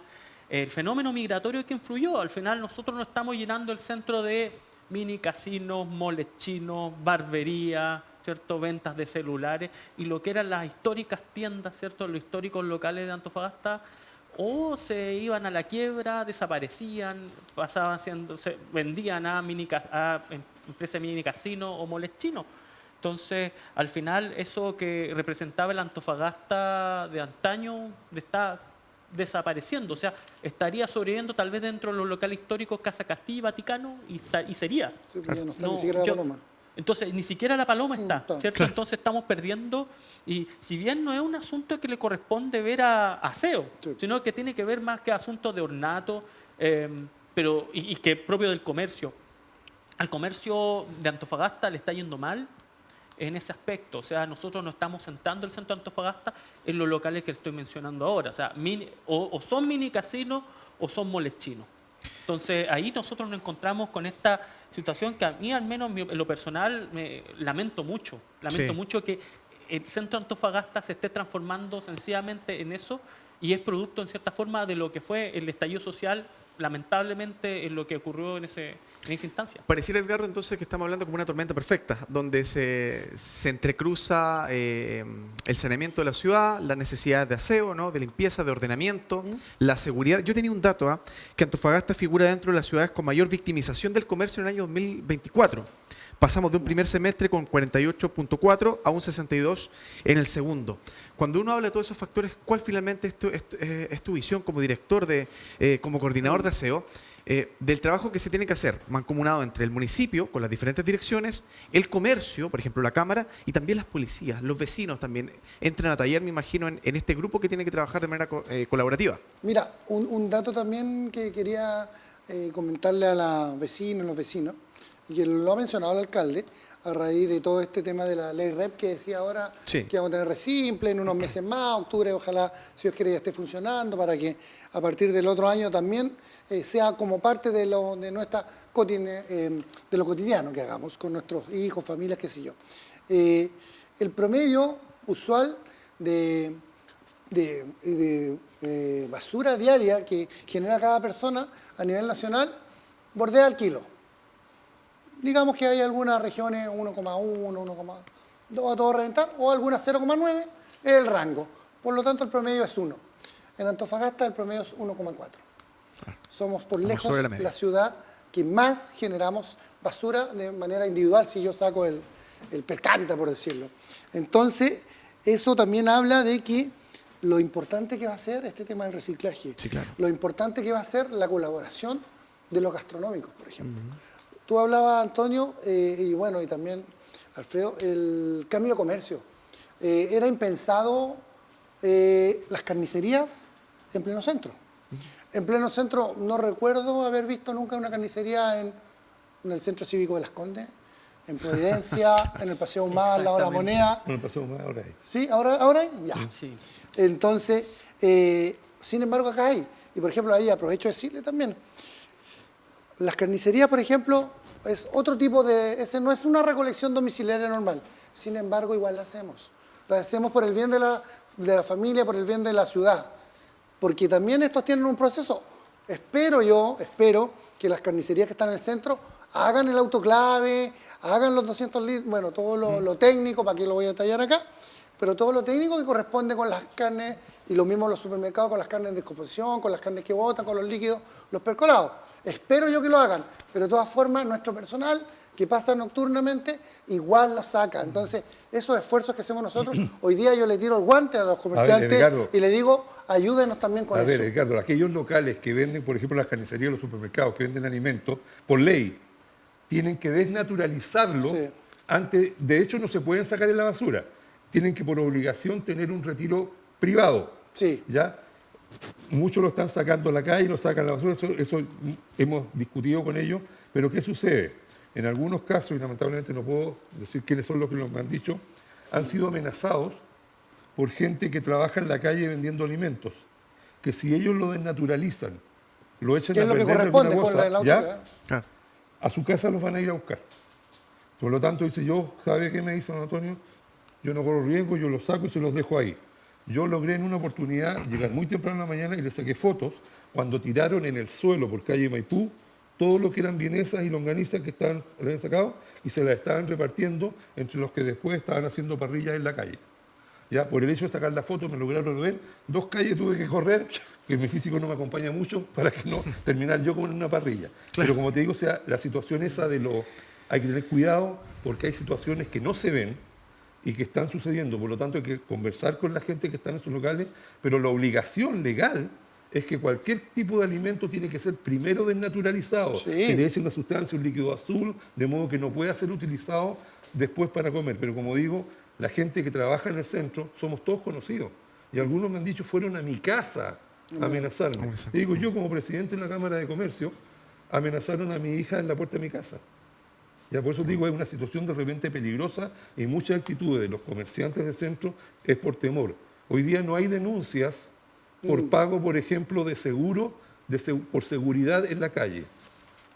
el fenómeno migratorio que influyó. Al final nosotros no estamos llenando el centro de mini casinos, moles chinos, barbería, ¿cierto?, ventas de celulares y lo que eran las históricas tiendas, ¿cierto?, los históricos locales de Antofagasta, o se iban a la quiebra, desaparecían, se vendían a empresas de mini casino o moles chinos. Entonces, al final, eso que representaba el Antofagasta de antaño está desapareciendo. O sea, estaría sobreviviendo tal vez dentro de los locales históricos Casa Castilla y Vaticano y sería. Sí, porque ya no está No, ni siquiera la paloma. Entonces, ni siquiera la paloma está, está. ¿cierto? Claro. Entonces estamos perdiendo, y si bien no es un asunto que le corresponde ver a aseo, Sí. sino que tiene que ver más que asuntos de ornato, pero y que propio del comercio. Al comercio de Antofagasta le está yendo mal en ese aspecto. O sea, nosotros no estamos sentando el centro de Antofagasta en los locales que estoy mencionando ahora. O sea, o son mini casinos o son moles chinos. Entonces, ahí nosotros nos encontramos con esta situación que a mí, al menos en lo personal, me lamento mucho. Lamento Sí. mucho que el centro de Antofagasta se esté transformando sencillamente en eso y es producto, en cierta forma, de lo que fue el estallido social, lamentablemente, en lo que ocurrió en esa instancia. Pareciera, Edgardo, entonces que estamos hablando como una tormenta perfecta, donde se entrecruza el saneamiento de la ciudad, las necesidades de aseo, ¿no?, de limpieza, de ordenamiento, la seguridad. Yo tenía un dato, que Antofagasta figura dentro de las ciudades con mayor victimización del comercio en el año 2024. Pasamos de un primer semestre con 48.4 a un 62 en el segundo. Cuando uno habla de todos esos factores, ¿cuál finalmente es tu visión como director, como coordinador de aseo, del trabajo que se tiene que hacer mancomunado entre el municipio, con las diferentes direcciones, el comercio, por ejemplo la Cámara, y también las policías, los vecinos también entran a taller, me imagino, en este grupo que tiene que trabajar de manera colaborativa? Mira, un dato también que quería comentarle a los vecinos, y que lo ha mencionado el alcalde, a raíz de todo este tema de la ley REP que decía ahora, Sí. que vamos a tener resimple en unos meses más, octubre, ojalá, si Dios quiere, ya esté funcionando, para que a partir del otro año también sea como parte de lo cotidiano que hagamos con nuestros hijos, familias, qué sé yo. El promedio usual de basura diaria que genera cada persona a nivel nacional bordea el kilo. Digamos que hay algunas regiones 1,1, 1,2 a todo reventar, o algunas 0,9 es el rango. Por lo tanto, el promedio es 1. En Antofagasta el promedio es 1,4. Somos por Estamos lejos sobre la media. la ciudad que más generamos basura de manera individual, si yo saco el per cápita, por decirlo. Entonces, eso también habla de que lo importante que va a ser este tema del reciclaje, Sí, claro. lo importante que va a ser la colaboración de los gastronómicos, por ejemplo. Tú hablabas, Antonio, y bueno, y también Alfredo, el cambio de comercio. Era impensado las carnicerías en pleno centro. En pleno centro no recuerdo haber visto nunca una carnicería en el Centro Cívico de Las Condes, en Providencia, en el Paseo Humada, la Hora Moneda. Bueno, pasó más ahora ahí. ¿Sí? ¿Ahora hay? Ya. Sí. Entonces, sin embargo, acá hay. Y por ejemplo, ahí aprovecho de decirle también, las carnicerías, por ejemplo, es otro tipo de... no es una recolección domiciliaria normal. Sin embargo, igual la hacemos. La hacemos por el bien de la familia, por el bien de la ciudad. Porque también estos tienen un proceso. Espero que las carnicerías que están en el centro hagan el autoclave, hagan los 200 litros, bueno, todo lo técnico, para que lo voy a detallar acá, pero todo lo técnico que corresponde con las carnes, y lo mismo en los supermercados con las carnes en descomposición, con las carnes que botan, con los líquidos, los percolados. Espero yo que lo hagan, pero de todas formas nuestro personal que pasa nocturnamente igual lo saca. Entonces, esos esfuerzos que hacemos nosotros, hoy día yo le tiro el guante a los comerciantes Ricardo, y le digo, ayúdenos también con eso. A ver, Ricardo, aquellos locales que venden, por ejemplo, las carnicerías, los supermercados, que venden alimentos, por ley, tienen que desnaturalizarlo. Sí. Antes, de hecho, no se pueden sacar en la basura. Tienen que, por obligación, tener un retiro privado. Sí. ¿Ya? Muchos lo están sacando a la calle, lo sacan a la basura, eso hemos discutido con ellos, pero ¿qué sucede? En algunos casos, y lamentablemente no puedo decir quiénes son los que lo han dicho, han sido amenazados por gente que trabaja en la calle vendiendo alimentos, que si ellos lo desnaturalizan, lo echan ¿Qué a es lo que perder de corresponde alguna con cosa, el ¿ya? autoclave? Claro. A su casa los van a ir a buscar. Por lo tanto, dice yo, ¿sabe qué me dice don Antonio? Yo no corro riesgo, yo los saco y se los dejo ahí. Yo logré en una oportunidad llegar muy temprano en la mañana y le saqué fotos cuando tiraron en el suelo por calle Maipú todo lo que eran vienesas y longanizas que le habían sacado y se las estaban repartiendo entre los que después estaban haciendo parrillas en la calle. Ya, por el hecho de sacar la foto me lograron ver, 2 calles tuve que correr, que mi físico no me acompaña mucho para que no terminar yo como en una parrilla. Pero como te digo, o sea, la situación esa hay que tener cuidado porque hay situaciones que no se ven y que están sucediendo. Por lo tanto, hay que conversar con la gente que está en esos locales, pero la obligación legal es que cualquier tipo de alimento tiene que ser primero desnaturalizado. Sí. Se le echa una sustancia, un líquido azul, de modo que no pueda ser utilizado después para comer. Pero como digo, la gente que trabaja en el centro somos todos conocidos. Y algunos me han dicho, fueron a mi casa a amenazarme. Y digo, yo como presidente de la Cámara de Comercio, amenazaron a mi hija en la puerta de mi casa. Ya por eso digo, es una situación de repente peligrosa y muchas actitudes de los comerciantes del centro es por temor. Hoy día no hay denuncias por pago, por ejemplo, de seguro, por seguridad en la calle.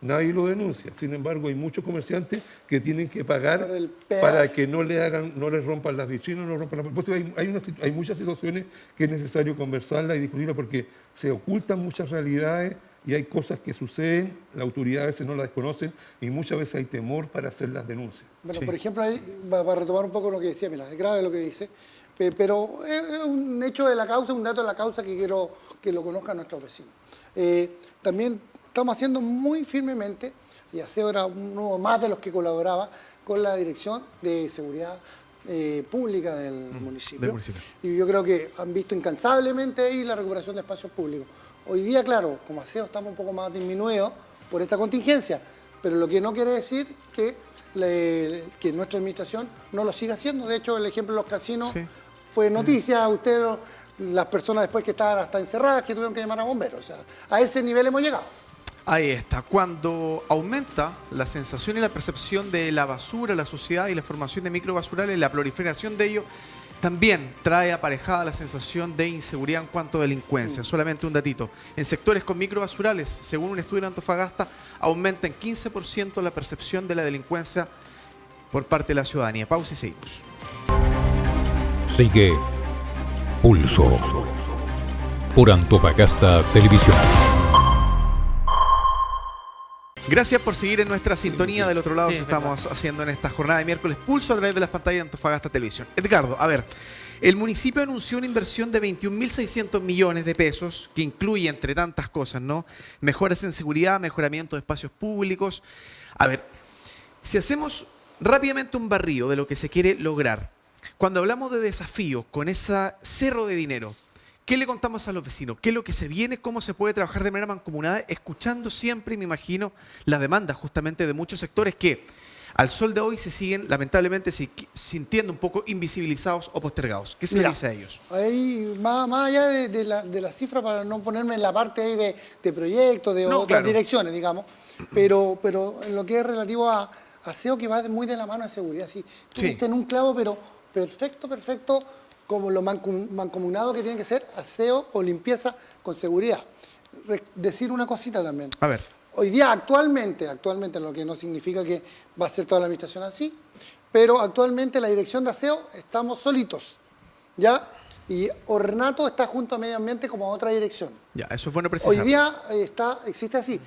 Nadie lo denuncia. Sin embargo, hay muchos comerciantes que tienen que pagar para que no les rompan las vitrinas, no rompan las... Hay muchas situaciones que es necesario conversarlas y discutirlas porque se ocultan muchas realidades y hay cosas que suceden, la autoridad a veces no las desconocen y muchas veces hay temor para hacer las denuncias. Bueno, Sí. por ejemplo, ahí, para retomar un poco lo que decía, mira, es grave lo que dice, pero es un hecho de la causa, un dato de la causa que quiero que lo conozcan nuestros vecinos. También estamos haciendo muy firmemente, y Aseo era uno más de los que colaboraba con la Dirección de Seguridad Pública del municipio. Y yo creo que han visto incansablemente ahí la recuperación de espacios públicos. Hoy día, claro, como Aseo estamos un poco más disminuidos por esta contingencia, pero lo que no quiere decir que nuestra administración no lo siga haciendo. De hecho, el ejemplo de los casinos fue noticia. Ustedes, las personas después que estaban hasta encerradas, que tuvieron que llamar a bomberos. O sea, a ese nivel hemos llegado. Ahí está. Cuando aumenta la sensación y la percepción de la basura, la suciedad y la formación de microbasurales, la proliferación de ello, también trae aparejada la sensación de inseguridad en cuanto a delincuencia. Solamente un datito. En sectores con microbasurales, según un estudio de Antofagasta, aumenta en 15% la percepción de la delincuencia por parte de la ciudadanía. Pausa y seguimos. Sigue Pulso por Antofagasta Televisión. Gracias por seguir en nuestra sintonía. Del otro lado, Sí, estamos haciendo en esta jornada de miércoles Pulso a través de las pantallas de Antofagasta Televisión. Edgardo, a ver, el municipio anunció una inversión de 21.600 millones de pesos, que incluye, entre tantas cosas, ¿no?, mejoras en seguridad, mejoramiento de espacios públicos. A ver, si hacemos rápidamente un barrido de lo que se quiere lograr, cuando hablamos de desafíos con ese cerro de dinero, ¿qué le contamos a los vecinos? ¿Qué es lo que se viene? ¿Cómo se puede trabajar de manera mancomunada? Escuchando siempre, me imagino, las demandas justamente de muchos sectores que al sol de hoy se siguen, lamentablemente, sintiendo un poco invisibilizados o postergados. ¿Qué se le dice a ellos? Ahí, más allá de la cifra, para no ponerme en la parte ahí de proyectos, de otras direcciones, digamos, pero en lo que es relativo a aseo, que va muy de la mano de seguridad. Sí, tú viste en un clavo, pero perfecto, como lo mancomunado que tiene que ser aseo o limpieza con seguridad. Decir una cosita también. A ver. Hoy día, actualmente, lo que no significa que va a ser toda la administración así, pero actualmente la dirección de aseo estamos solitos, ¿ya? Y Ornato está junto a Medio Ambiente como otra dirección. Ya, eso es bueno precisar. Hoy día existe así.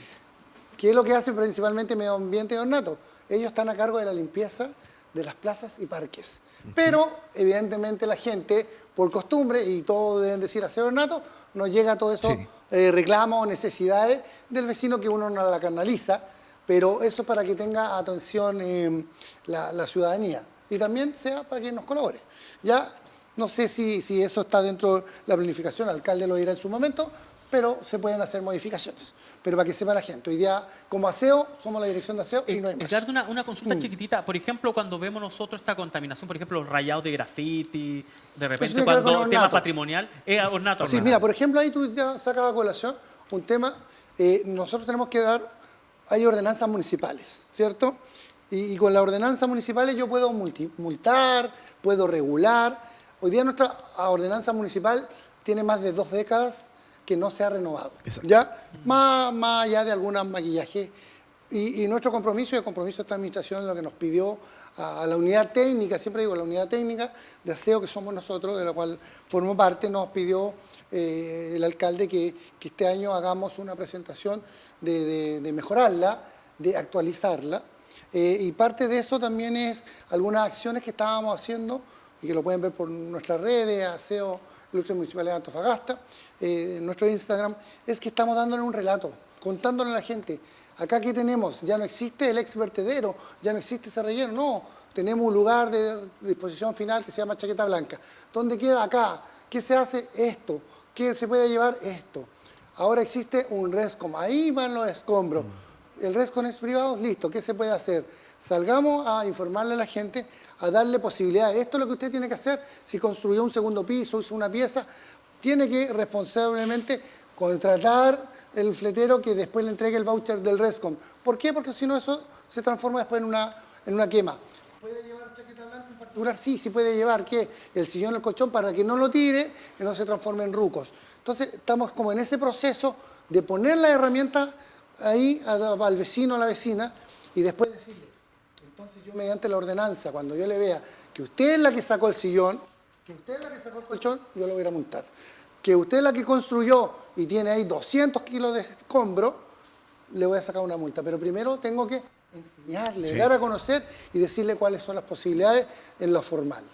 ¿Qué es lo que hace principalmente Medio Ambiente y Ornato? Ellos están a cargo de la limpieza de las plazas y parques. Pero, evidentemente, la gente, por costumbre, y todos deben decir aseo Ornato, nos llega todo eso. Sí. Reclamos o necesidades del vecino que uno no la canaliza, pero eso es para que tenga atención la ciudadanía y también sea para que nos colabore. Ya no sé si eso está dentro de la planificación, el alcalde lo dirá en su momento, pero se pueden hacer modificaciones. Pero para que sepa la gente, hoy día como aseo somos la dirección de aseo y no hay más. Edgardo, una consulta chiquitita. Por ejemplo, cuando vemos nosotros esta contaminación, por ejemplo, los rayados de graffiti, de repente cuando tema patrimonial, Ornato. Sí, mira, por ejemplo, ahí tú ya sacas a colación un tema, nosotros tenemos que hay ordenanzas municipales, ¿cierto? Y con las ordenanzas municipales yo puedo multar, puedo regular. Hoy día nuestra ordenanza municipal tiene más de 2 décadas que no se ha renovado. Exacto. ¿Ya? Más allá de algunos maquillajes. Y nuestro compromiso, y el compromiso de esta administración, lo que nos pidió a la unidad técnica, siempre digo, la unidad técnica de aseo que somos nosotros, de la cual formo parte, nos pidió el alcalde que este año hagamos una presentación de mejorarla, de actualizarla. Y parte de eso también es algunas acciones que estábamos haciendo, y que lo pueden ver por nuestras redes, aseo Ilustre Municipalidad de Antofagasta, nuestro Instagram, es que estamos dándole un relato, contándole a la gente. Acá, ¿qué tenemos? Ya no existe el ex vertedero, ya no existe ese relleno, no. Tenemos un lugar de disposición final que se llama Chaqueta Blanca. ¿Dónde queda acá? ¿Qué se hace? Esto. ¿Qué se puede llevar? Esto. Ahora existe un RESCOM, ahí van los escombros. El RESCOM es privado, listo. ¿Qué se puede hacer? Salgamos a informarle a la gente, a darle posibilidades. Esto es lo que usted tiene que hacer. Si construyó un segundo piso, hizo una pieza, tiene que responsablemente contratar el fletero que después le entregue el voucher del RESCOM. ¿Por qué? Porque si no eso se transforma después en una quema. ¿Puede llevar chaqueta blanca en particular? Sí, sí puede llevar ¿qué? El sillón, el colchón, para que no lo tire y no se transforme en rucos. Entonces estamos como en ese proceso de poner la herramienta ahí al vecino, a la vecina, y después decirle, entonces yo mediante la ordenanza, cuando yo le vea que usted es la que sacó el sillón, que usted es la que sacó el colchón, yo lo voy a multar. Que usted es la que construyó y tiene ahí 200 kilos de escombro, le voy a sacar una multa. Pero primero tengo que enseñarle, dar a conocer y decirle cuáles son las posibilidades en lo formal.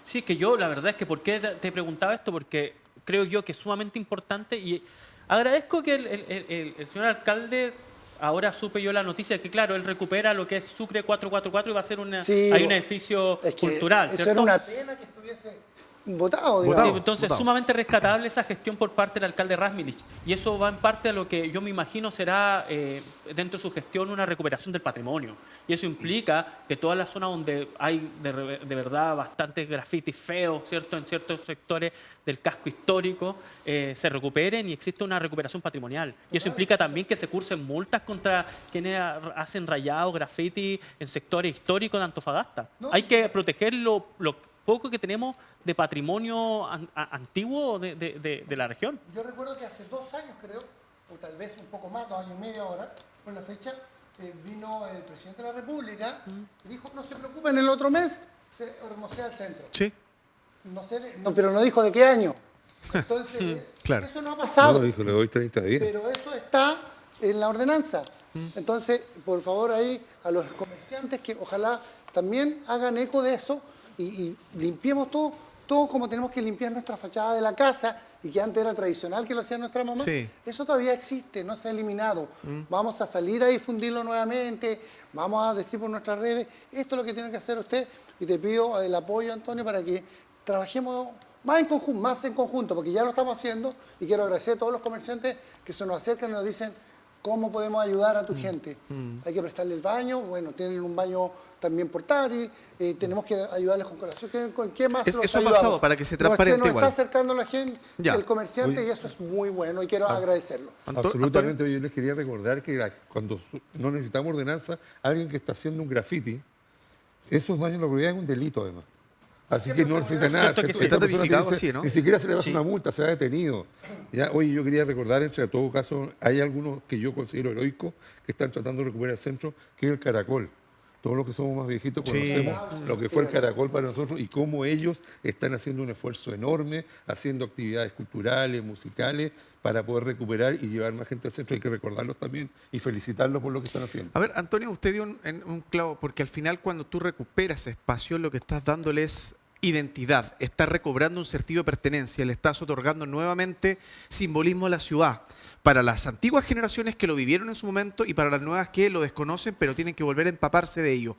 Sí, que yo, la verdad es que ¿por qué te preguntaba esto? Porque creo yo que es sumamente importante y agradezco que el señor alcalde, ahora supe yo la noticia de que, claro, él recupera lo que es Sucre 444 y va a ser hay un edificio cultural, eso ¿cierto? Era una pena que estuviese votado, digamos. Sí, entonces, sumamente rescatable esa gestión por parte del alcalde Razmilic. Y eso va en parte a lo que yo me imagino será, dentro de su gestión, una recuperación del patrimonio. Y eso implica que toda la zona donde hay de verdad bastantes grafitis feos, ¿cierto?, en ciertos sectores del casco histórico, se recuperen y existe una recuperación patrimonial. Y eso implica también que se cursen multas contra quienes hacen rayados, grafitis en sectores históricos de Antofagasta. Hay que proteger lo poco que tenemos de patrimonio antiguo de la región. Yo recuerdo que hace 2 años, creo, o tal vez un poco más, 2 años y medio ahora, por la fecha, vino el presidente de la República y dijo, no se preocupen, el otro mes se hermosea el centro. Sí. No sé, pero no dijo de qué año. Entonces, claro. Eso no ha pasado. No, dijo, le doy 30 días. Pero eso está en la ordenanza. Entonces, por favor, ahí a los comerciantes que ojalá también hagan eco de eso y limpiemos todo como tenemos que limpiar nuestra fachada de la casa y que antes era tradicional que lo hacía nuestra mamá. Sí. Eso todavía existe, no se ha eliminado. Vamos a salir a difundirlo nuevamente, vamos a decir por nuestras redes, esto es lo que tiene que hacer usted y te pido el apoyo, Antonio, para que trabajemos más en conjunto, porque ya lo estamos haciendo y quiero agradecer a todos los comerciantes que se nos acercan y nos dicen cómo podemos ayudar a tu gente. Hay que prestarle el baño, bueno, tienen un baño también portátil, tenemos que ayudarles con colación. ¿Con qué más los Eso ha ayudamos? pasado para que se transparente nos igual. está acercando la gente, Ya. el comerciante, y eso es muy bueno y quiero agradecerlo. Absolutamente, yo les quería recordar que cuando no necesitamos ordenanza, alguien que está haciendo un graffiti, esos daños a la propiedad es un delito además. Así que no necesita nada. Cierto que sí. Está Esa persona tipificado te dice, así, ¿no? Ni siquiera se le va a hacer Sí. una multa, se ha detenido. ¿Ya? Oye, yo quería recordar, entre todo caso, hay algunos que yo considero heroicos que están tratando de recuperar el centro, que es el Caracol. Todos los que somos más viejitos conocemos lo que fue el Caracol para nosotros y cómo ellos están haciendo un esfuerzo enorme, haciendo actividades culturales, musicales, para poder recuperar y llevar más gente al centro. Hay que recordarlos también y felicitarlos por lo que están haciendo. A ver, Antonio, usted dio un clavo, porque al final cuando tú recuperas espacio, lo que estás dándole es identidad, estás recobrando un sentido de pertenencia, le estás otorgando nuevamente simbolismo a la ciudad, para las antiguas generaciones que lo vivieron en su momento y para las nuevas que lo desconocen, pero tienen que volver a empaparse de ello.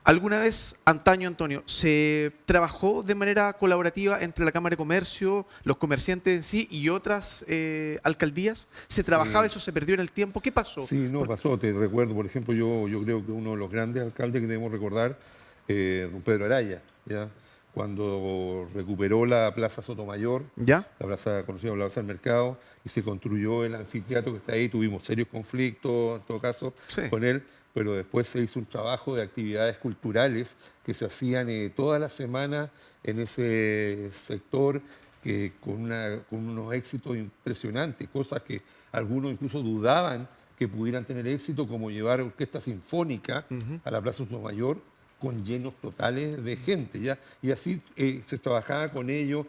¿Alguna vez, antaño, Antonio, se trabajó de manera colaborativa entre la Cámara de Comercio, los comerciantes en sí y otras alcaldías? ¿Se trabajaba, eso se perdió en el tiempo? ¿Qué pasó? Sí, no, pasó. Te recuerdo, por ejemplo, yo creo que uno de los grandes alcaldes que debemos recordar, don Pedro Araya, ¿ya? Cuando recuperó la Plaza Sotomayor, ¿Ya? la plaza conocida como la Plaza del Mercado, y se construyó el anfiteatro que está ahí. Tuvimos serios conflictos, en todo caso, Sí. con él, pero después se hizo un trabajo de actividades culturales que se hacían todas las semanas en ese sector, que con unos éxitos impresionantes, cosas que algunos incluso dudaban que pudieran tener éxito, como llevar orquesta sinfónica a la Plaza Sotomayor, con llenos totales de gente, ¿ya? Y así se trabajaba con ellos.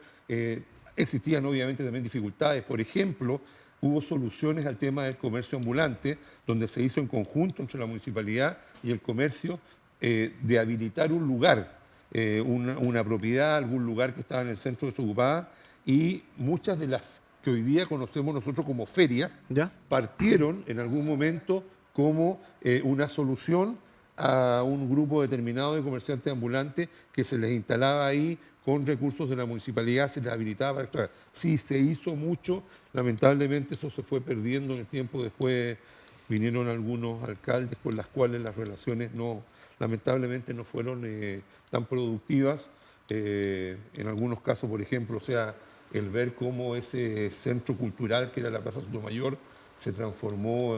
Existían obviamente también dificultades. Por ejemplo, hubo soluciones al tema del comercio ambulante, donde se hizo en conjunto entre la municipalidad y el comercio de habilitar un lugar, una propiedad, algún lugar que estaba en el centro desocupada, y muchas de las que hoy día conocemos nosotros como ferias, ¿Ya? partieron en algún momento como una solución a un grupo determinado de comerciantes ambulantes que se les instalaba ahí con recursos de la municipalidad, se les habilitaba para extraer. Sí, se hizo mucho, lamentablemente eso se fue perdiendo en el tiempo. Después vinieron algunos alcaldes con las cuales las relaciones lamentablemente no fueron tan productivas. En algunos casos, por ejemplo, o sea, el ver cómo ese centro cultural que era la Plaza Sotomayor se transformó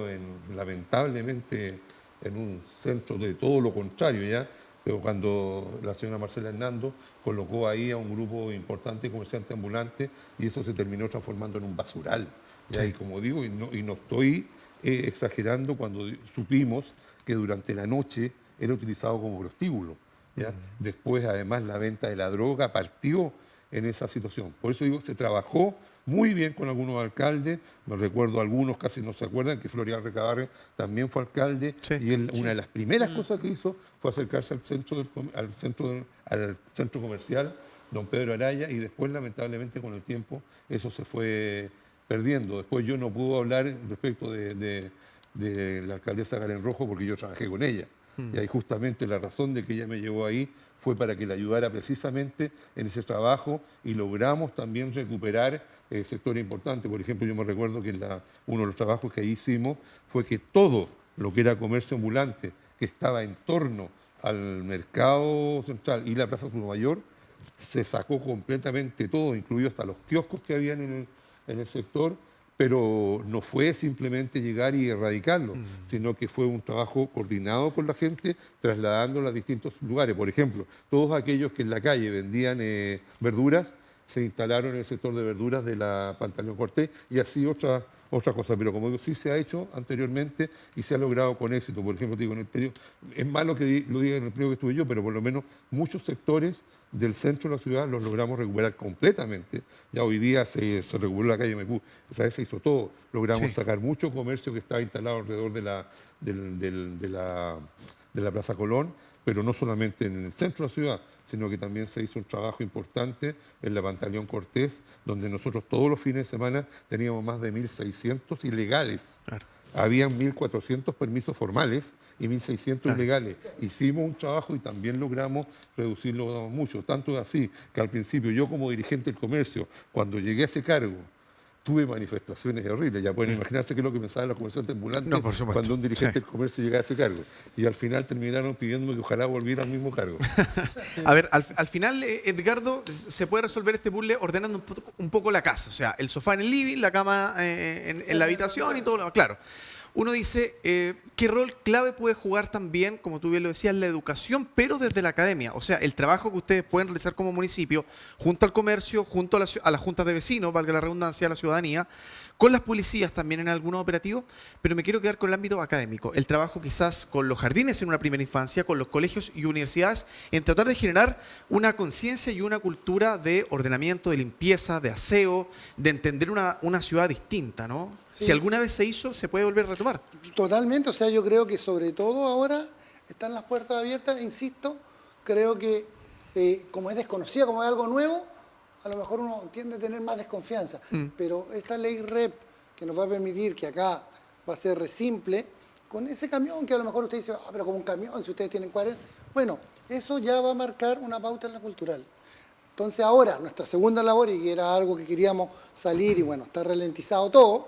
lamentablemente en un centro de todo lo contrario, ¿ya? Pero cuando la señora Marcela Hernando colocó ahí a un grupo importante de comerciantes ambulantes, y eso se terminó transformando en un basural, ¿ya? Y como digo, y no estoy exagerando cuando supimos que durante la noche era utilizado como prostíbulo, ¿ya? Después, además, la venta de la droga partió en esa situación. Por eso digo que se trabajó muy bien con algunos alcaldes. Me recuerdo algunos, casi no se acuerdan, que Florian Recabarre también fue alcalde. Sí. Y él, una de las primeras cosas que hizo fue acercarse al centro comercial, don Pedro Araya, y después, lamentablemente, con el tiempo, eso se fue perdiendo. Después yo no puedo hablar respecto de la alcaldesa Karen Rojo, porque yo trabajé con ella. Y ahí justamente la razón de que ella me llevó ahí fue para que la ayudara precisamente en ese trabajo, y logramos también recuperar sectores importantes. Por ejemplo, yo me recuerdo que uno de los trabajos que ahí hicimos fue que todo lo que era comercio ambulante que estaba en torno al mercado central y la Plaza Sotomayor, se sacó completamente todo, incluido hasta los kioscos que habían en el sector. Pero no fue simplemente llegar y erradicarlo, sino que fue un trabajo coordinado con la gente, trasladándolo a distintos lugares. Por ejemplo, todos aquellos que en la calle vendían verduras, se instalaron en el sector de verduras de la Pantaleón Cortés, y así otra cosa. Pero como digo, sí se ha hecho anteriormente y se ha logrado con éxito. Por ejemplo, digo, en el periodo, es malo que lo diga en el periodo que estuve yo, pero por lo menos muchos sectores del centro de la ciudad los logramos recuperar completamente. Ya hoy día se recuperó la calle Maipú, esa vez se hizo todo. Logramos sacar mucho comercio que estaba instalado alrededor de la Plaza Colón, pero no solamente en el centro de la ciudad, sino que también se hizo un trabajo importante en la Pantaleón Cortés, donde nosotros todos los fines de semana teníamos más de 1.600 ilegales Habían 1.400 permisos formales y 1.600 ilegales. Hicimos un trabajo y también logramos reducirlo mucho. Tanto es así que al principio yo como dirigente del comercio, cuando llegué a ese cargo, tuve manifestaciones horribles. Ya pueden imaginarse qué es lo que pensaban los comerciantes ambulantes No, por supuesto. cuando un dirigente Sí. del comercio llegaba a ese cargo. Y al final terminaron pidiéndome que ojalá volviera al mismo cargo. A ver, al final, Edgardo, se puede resolver este puzzle ordenando un poco la casa. O sea, el sofá en el living, la cama en la habitación y todo lo claro. Uno dice, ¿qué rol clave puede jugar también, como tú bien lo decías, la educación, pero desde la academia? O sea, el trabajo que ustedes pueden realizar como municipio, junto al comercio, junto a las juntas de vecinos, valga la redundancia, a la ciudadanía, con las policías también en algunos operativos, pero me quiero quedar con el ámbito académico. El trabajo quizás con los jardines en una primera infancia, con los colegios y universidades, en tratar de generar una conciencia y una cultura de ordenamiento, de limpieza, de aseo, de entender una ciudad distinta, ¿no? Sí. Si alguna vez se hizo, se puede volver a retomar. Totalmente, o sea, yo creo que sobre todo ahora están las puertas abiertas, insisto, creo que como es desconocida, como es algo nuevo, a lo mejor uno tiende a tener más desconfianza, pero esta ley REP que nos va a permitir que acá va a ser re simple, con ese camión que a lo mejor usted dice, pero como un camión, si ustedes tienen 40, bueno, eso ya va a marcar una pauta en la cultural. Entonces ahora, nuestra segunda labor, y que era algo que queríamos salir, y bueno, está ralentizado todo,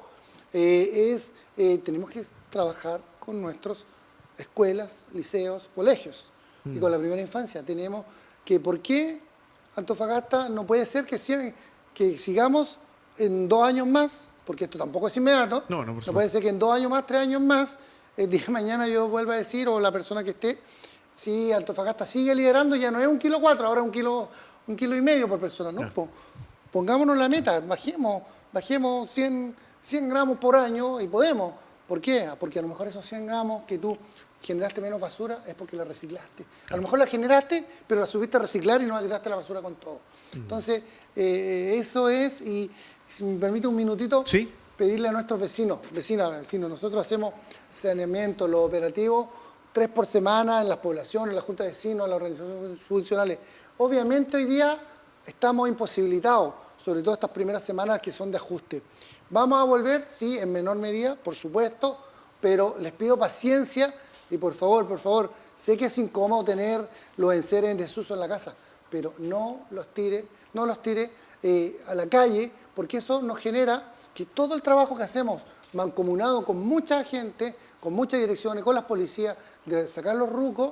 tenemos que trabajar con nuestras escuelas, liceos, colegios. Y con la primera infancia tenemos que, ¿por qué Antofagasta no puede ser que sigamos en 2 años más? Porque esto tampoco es inmediato. No, por no supuesto. puede ser que en 2 años más, 3 años más, el día de mañana yo vuelva a decir, o la persona que esté, si Antofagasta sigue liderando, ya no es 1,4 kilos, ahora es 1,5 kilos por persona. ¿No? Claro. Pongámonos la meta, bajemos 100 gramos por año y podemos. ¿Por qué? Porque a lo mejor esos 100 gramos que tú generaste menos basura es porque la reciclaste. A lo mejor la generaste, pero la subiste a reciclar y no tiraste la basura con todo. Entonces, eso es, y si me permite un minutito, Sí. pedirle a nuestros vecinos, nosotros hacemos saneamiento, los operativos, 3 por semana en las poblaciones, en la junta de vecinos, en las organizaciones funcionales. Obviamente hoy día estamos imposibilitados, sobre todo estas primeras semanas que son de ajuste. Vamos a volver, sí, en menor medida, por supuesto, pero les pido paciencia y por favor, sé que es incómodo tener los enseres en desuso en la casa, pero no los tire a la calle, porque eso nos genera que todo el trabajo que hacemos, mancomunado con mucha gente, con muchas direcciones, con las policías, de sacar los rucos,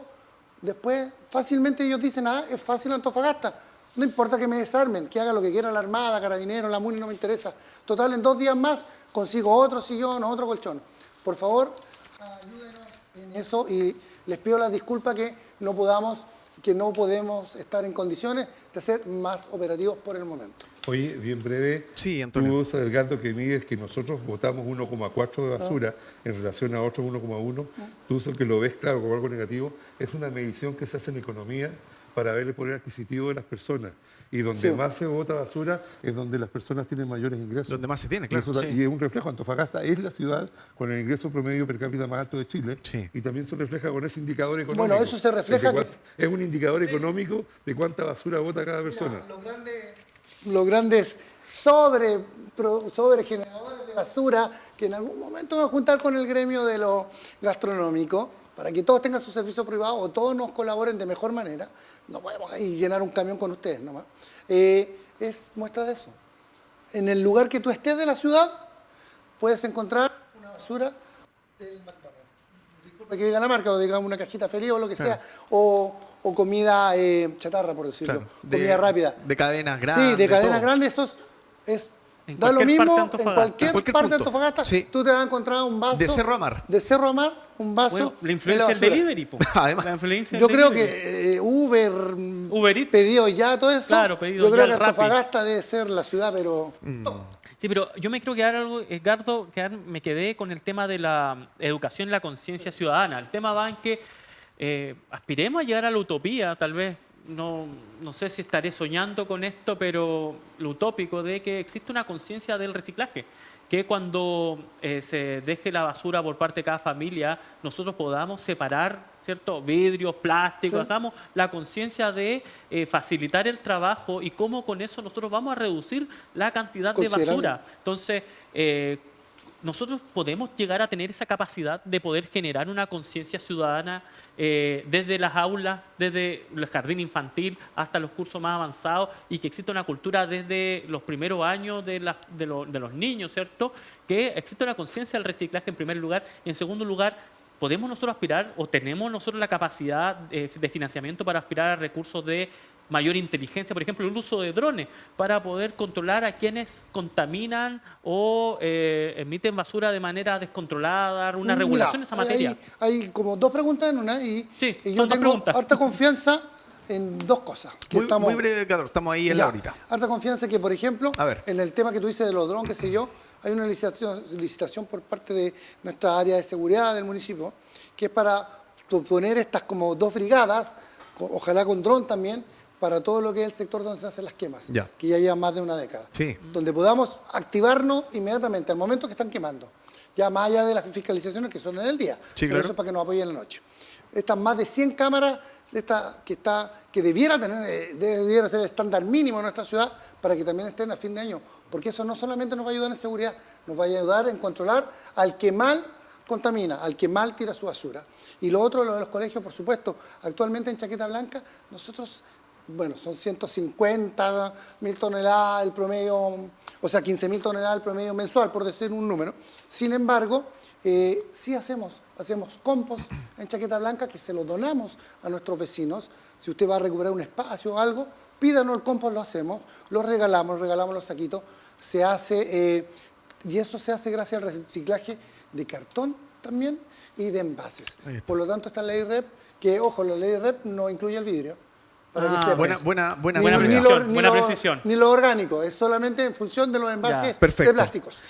después fácilmente ellos dicen, es fácil Antofagasta, no importa que me desarmen, que haga lo que quiera la Armada, Carabineros, la MUNI, no me interesa. Total, en 2 días más consigo otro sillón o otro colchón. Por favor, ayúdenos en eso y les pido las disculpas que no podemos estar en condiciones de ser más operativos por el momento. Oye, bien breve, Sí, Antonio. tú, Edgardo, que mides que nosotros votamos 1,4 de basura en relación a otros 1,1, tú que lo ves claro como algo negativo, es una medición que se hace en economía para ver el poder adquisitivo de las personas. Y donde Sí. más se vota basura es donde las personas tienen mayores ingresos. Donde más se tiene, Y claro. eso Sí. y es un reflejo. Antofagasta es la ciudad con el ingreso promedio per cápita más alto de Chile. Sí. Y también se refleja con ese indicador económico. Bueno, eso se refleja Es un indicador económico de cuánta basura vota cada persona. Los grandes sobregeneradores de basura que en algún momento van a juntar con el gremio de lo gastronómico para que todos tengan su servicio privado o todos nos colaboren de mejor manera. No podemos ahí llenar un camión con ustedes nomás. Es muestra de eso. En el lugar que tú estés de la ciudad puedes encontrar una basura del McDonald's. Disculpe que diga la marca, o digamos una cajita feliz o lo que sea, o comida chatarra, por decirlo, Claro. comida rápida. De cadenas grandes. Sí, de cadenas todo. grandes, eso es En da lo cualquier mismo parte de en Antofagasta. cualquier Cualquier parte de punto. Antofagasta. Sí. Tú te vas a encontrar un vaso. De Cerro a Mar. De Cerro a Mar, un vaso. Bueno, la de influencia del basura. delivery, po. Además. La influencia del Yo creo delivery. que Uber Eats. pedido ya, todo eso. Claro, pedido yo creo ya, que Rappi. Antofagasta debe ser la ciudad, pero. Sí, pero yo me creo quedar algo, Edgardo, me quedé con el tema de la educación y la conciencia ciudadana. El tema va en que aspiremos a llegar a la utopía, tal vez. No sé si estaré soñando con esto, pero lo utópico de que existe una conciencia del reciclaje. Que cuando se deje la basura por parte de cada familia, nosotros podamos separar, ¿cierto? Vidrios, plásticos, Sí. hagamos la conciencia de facilitar el trabajo y cómo con eso nosotros vamos a reducir la cantidad de Considerable. basura. Entonces, nosotros podemos llegar a tener esa capacidad de poder generar una conciencia ciudadana desde las aulas, desde el jardín infantil hasta los cursos más avanzados, y que exista una cultura desde los primeros años de los niños, ¿cierto? Que exista una conciencia del reciclaje en primer lugar. Y en segundo lugar, ¿podemos nosotros aspirar o tenemos nosotros la capacidad de financiamiento para aspirar a recursos de mayor inteligencia? Por ejemplo, el uso de drones para poder controlar a quienes contaminan o emiten basura de manera descontrolada, dar una regulación en esa materia. Hay como dos preguntas en una y yo son dos tengo preguntas. harta confianza en dos cosas. Muy breve, Carlos, estamos ahí en la horita. Harta confianza que, por ejemplo, A ver. en el tema que tú dices de los drones, qué sé yo, hay una licitación por parte de nuestra área de seguridad del municipio, que es para poner estas como 2 brigadas, ojalá con dron también, para todo lo que es el sector donde se hacen las quemas, que ya lleva más de una década. Sí. Donde podamos activarnos inmediatamente al momento que están quemando, ya más allá de las fiscalizaciones que son en el día. Sí, pero claro. eso es para que nos apoyen en la noche. Estas más de 100 cámaras que debiera ser el estándar mínimo en nuestra ciudad para que también estén a fin de año, porque eso no solamente nos va a ayudar en seguridad, nos va a ayudar en controlar al que mal contamina, al que mal tira su basura. Y lo otro, lo de los colegios, por supuesto. Actualmente en Chaqueta Blanca, nosotros, bueno, son 150.000 toneladas el promedio, o sea, 15.000 toneladas el promedio mensual, por decir un número. Sin embargo, sí hacemos compost en Chaqueta Blanca que se lo donamos a nuestros vecinos. Si usted va a recuperar un espacio o algo, pídanos el compost, lo hacemos, lo regalamos los saquitos. Se hace, y eso se hace gracias al reciclaje de cartón también y de envases. Por lo tanto, esta ley REP, que ojo, la ley REP no incluye el vidrio. Para que sepas. Buena precisión. Ni lo orgánico, es solamente en función de los envases perfecto. de plásticos.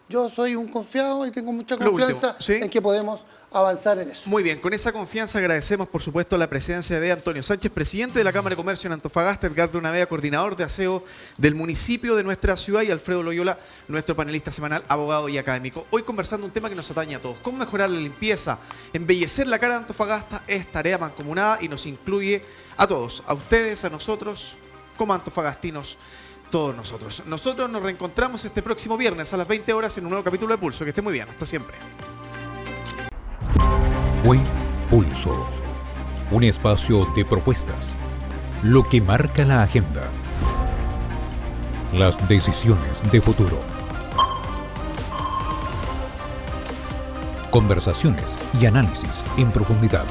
Yo soy un confiado y tengo mucha confianza en que podemos avanzar en eso. Muy bien, con esa confianza agradecemos, por supuesto, la presencia de Antonio Sánchez, presidente de la Cámara de Comercio en Antofagasta, Edgardo Navea, coordinador de aseo del municipio de nuestra ciudad, y Alfredo Loyola, nuestro panelista semanal, abogado y académico. Hoy conversando un tema que nos atañe a todos: cómo mejorar la limpieza, embellecer la cara de Antofagasta. Es tarea mancomunada y nos incluye a todos, a ustedes, a nosotros, como antofagastinos, todos nosotros. Nosotros nos reencontramos este próximo viernes a las 20 horas en un nuevo capítulo de Pulso. Que esté muy bien, hasta siempre. Fue Pulso, un espacio de propuestas, lo que marca la agenda, las decisiones de futuro, conversaciones y análisis en profundidad,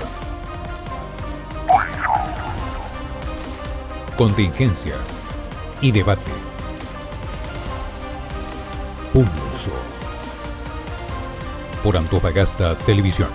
contingencia y debate. Pulso por Antofagasta Televisión.